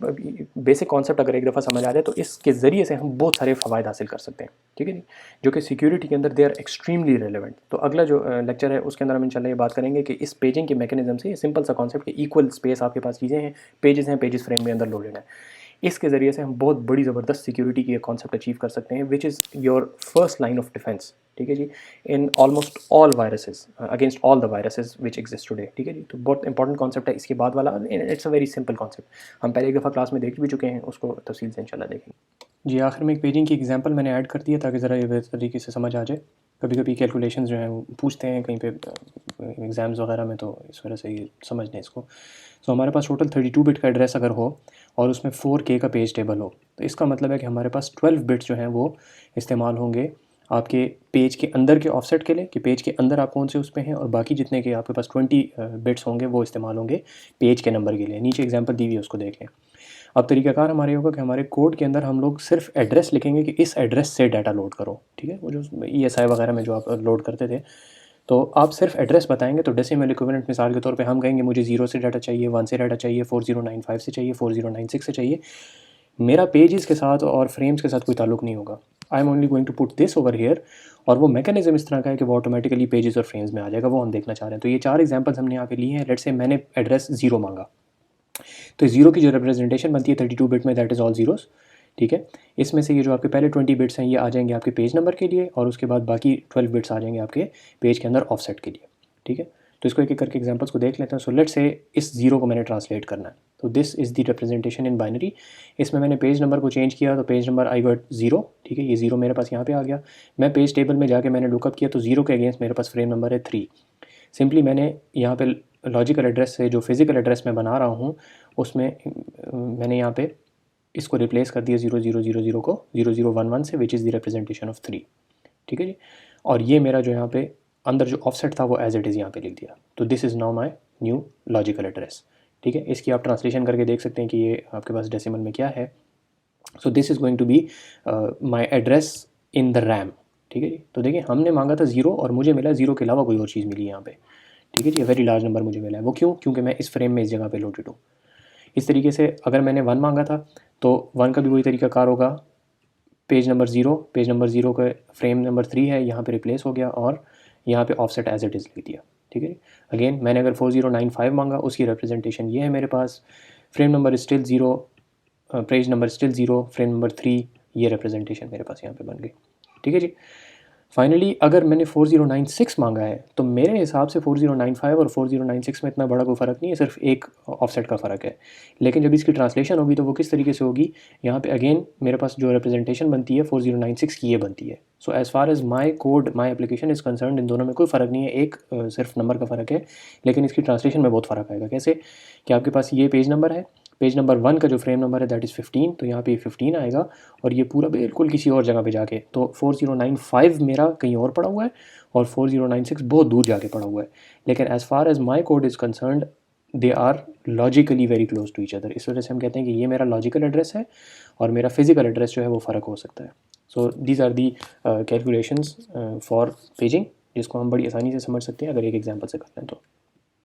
बेसिक कॉन्सेप्ट अगर एक दफ़ा समझ आ जाए तो इसके ज़रिए से हम बहुत सारे फ़वायद हासिल कर सकते हैं, ठीक है जी, जो कि सिक्योरिटी के अंदर दे आर एक्सट्रीमली रेलिवेंट। तो अगला जो लेक्चर है उसके अंदर हम इंशाल्लाह ये बात करेंगे कि इस पेजिंग के मैकेनिज़्म से, सिंपल सा कॉन्सेप्ट कि इक्वल स्पेस आपके पास चीज़ें हैं, पेजेस फ्रेम में अंदर लोडेड है, इसके ज़रिए से हम बहुत बड़ी ज़बरदस्त सिक्योरिटी की कॉन्सेप्ट अचीव कर सकते हैं, which is your first line of defence, ठीक है जी, in almost all viruses, against all the viruses which exist today, ठीक है जी। तो बहुत इंपॉर्टेंट कॉन्सेप्ट है। इसके बाद वाला it's a very simple concept, हम पहले एक दफ़ा क्लास में देख भी चुके हैं, उसको तफसील से इंशाल्लाह देखेंगे। जी, आखिर में एक पेजिंग की एग्जांपल मैंने ऐड कर दिया ताकि ज़रा ये बेहतर तरीके से समझ आ जाए। कभी कभी कैलकुलेशंस जो हैं वो पूछते हैं कहीं पे एग्ज़ाम्स वगैरह में, तो इस वजह से ये समझ लें इसको। सो हमारे पास टोटल 32 बिट का एड्रेस अगर हो और उसमें 4K का पेज टेबल हो, तो इसका मतलब है कि हमारे पास 12 बिट्स जो हैं वो इस्तेमाल होंगे आपके पेज के अंदर के ऑफसेट के लिए, कि पेज के अंदर आप कौन से उस पे हैं, और बाकी जितने के आपके पास 20 बिट्स होंगे वो इस्तेमाल होंगे पेज के नंबर के लिए। नीचे एग्जांपल दी हुई है, उसको देख लें। अब तरीकाकार हमारे होगा कि हमारे कोड के अंदर हम लोग सिर्फ एड्रेस लिखेंगे कि इस एड्रेस से डाटा लोड करो, ठीक है। वो जो ESI वगैरह में जो आप लोड करते थे, तो आप सिर्फ एड्रेस बताएंगे। तो डेसिमल इक्विवेलेंट मिसाल के तौर पे हम कहेंगे मुझे 0 से डाटा चाहिए, 1 से डाटा चाहिए, 4095 से चाहिए, 4096 से चाहिए। मेरा पेजेस के साथ और फ्रेम्स के साथ कोई ताल्लुक नहीं होगा। I am only going to put this over here, और वो मैकेनिज्म इस तरह का है कि वो ऑटोमेटिकली पेजेस और फ्रेम्स में आ जाएगा, वो हम देखना चाह रहे हैं। तो ये 4 एग्जांपल्स हमने यहाँ पे लिए हैं। लेट्स से मैंने एड्रेस 0 मांगा, तो 0 की जो रिप्रेजेंटेशन बनती है 32 बिट में, दैट इज़ ऑल जीरोस, ठीक है। इसमें से ये जो आपके पहले 20 बिट्स हैं ये आ जाएंगे आपके पेज नंबर के लिए, और उसके बाद बाकी 12 बिट्स आ जाएंगे आपके पेज के अंदर ऑफसेट के लिए, ठीक है। तो इसको एक एक करके एग्जांपल्स को देख लेते हैं। सो लेट्स से इस 0 को मैंने ट्रांसलेट करना है, तो this is the representation in binary. इसमें मैंने पेज नंबर को चेंज किया, तो पेज नंबर आई गॉट 0, ठीक है। ये 0 मेरे पास यहाँ पे आ गया। मैं पेज टेबल में जाके मैंने लुकअप किया, तो 0 के अगेंस्ट मेरे पास फ्रेम नंबर है 3। सिंपली मैंने यहाँ पे लॉजिकल एड्रेस से जो फिज़िकल एड्रेस मैं बना रहा हूँ उसमें मैंने यहाँ पे इसको रिप्लेस कर दिया 0000 को 0011 से, which is the representation of 3, ठीक है जी। और ये मेरा जो यहाँ पे अंदर जो ऑफसेट था वो एज इट इज़ यहाँ पे लिख दिया। तो this is now my new logical address, ठीक है। इसकी आप ट्रांसलेशन करके देख सकते हैं कि ये आपके पास डेसिमल में क्या है। So this is going to be my address in the RAM, ठीक है जी। तो देखिए हमने मांगा था 0 और मुझे मिला 0 के अलावा कोई और चीज़ मिली यहाँ पे, ठीक है जी। वेरी लार्ज नंबर मुझे मिला है। वो क्यों? क्योंकि मैं इस फ्रेम में इस जगह पे लोडेड हूँ। इस तरीके से अगर मैंने 1 मांगा था तो 1 का भी वही तरीका कार होगा, पेज नंबर 0 का फ्रेम नंबर 3 है, यहाँ पे रिप्लेस हो गया और यहाँ पे ऑफसेट एज इट इज़ लिख दिया, ठीक है। अगेन मैंने अगर 4095 मांगा, उसकी रिप्रेजेंटेशन ये है मेरे पास, frame number still 0, page number still 0, frame number 3, ये रिप्रेजेंटेशन मेरे पास यहाँ पे बन गई, ठीक है जी। फाइनली अगर मैंने 4096 मांगा है तो मेरे हिसाब से 4095 और 4096 में इतना बड़ा कोई फ़र्क नहीं है, सिर्फ एक ऑफसेट का फ़र्क है। लेकिन जब इसकी ट्रांसलेशन होगी तो वो किस तरीके से होगी, यहाँ पे अगेन मेरे पास जो रिप्रेजेंटेशन बनती है 4096 की ये बनती है। So as far as my code my application is concern, इन दोनों में कोई फ़र्क नहीं है, एक सिर्फ नंबर का फ़र्क है, लेकिन इसकी ट्रांसलेशन में बहुत फ़र्क आएगा। कैसे कि आपके पास ये पेज नंबर है, पेज नंबर 1 का जो फ्रेम नंबर है दैट इज़ 15, तो यहाँ पे 15 आएगा, और ये पूरा बिल्कुल किसी और जगह पे जाके, तो 4095 मेरा कहीं और पड़ा हुआ है और 4096 बहुत दूर जाके पड़ा हुआ है। लेकिन as far as my code is concerned they are logically very close to each other. इस वजह से हम कहते हैं कि ये मेरा लॉजिकल एड्रेस है और मेरा फिजिकल एड्रेस जो है वो फ़र्क हो सकता है। So these are the calculations for paging, जिसको हम बड़ी आसानी से समझ सकते हैं अगर एक एग्जांपल से कर लें तो।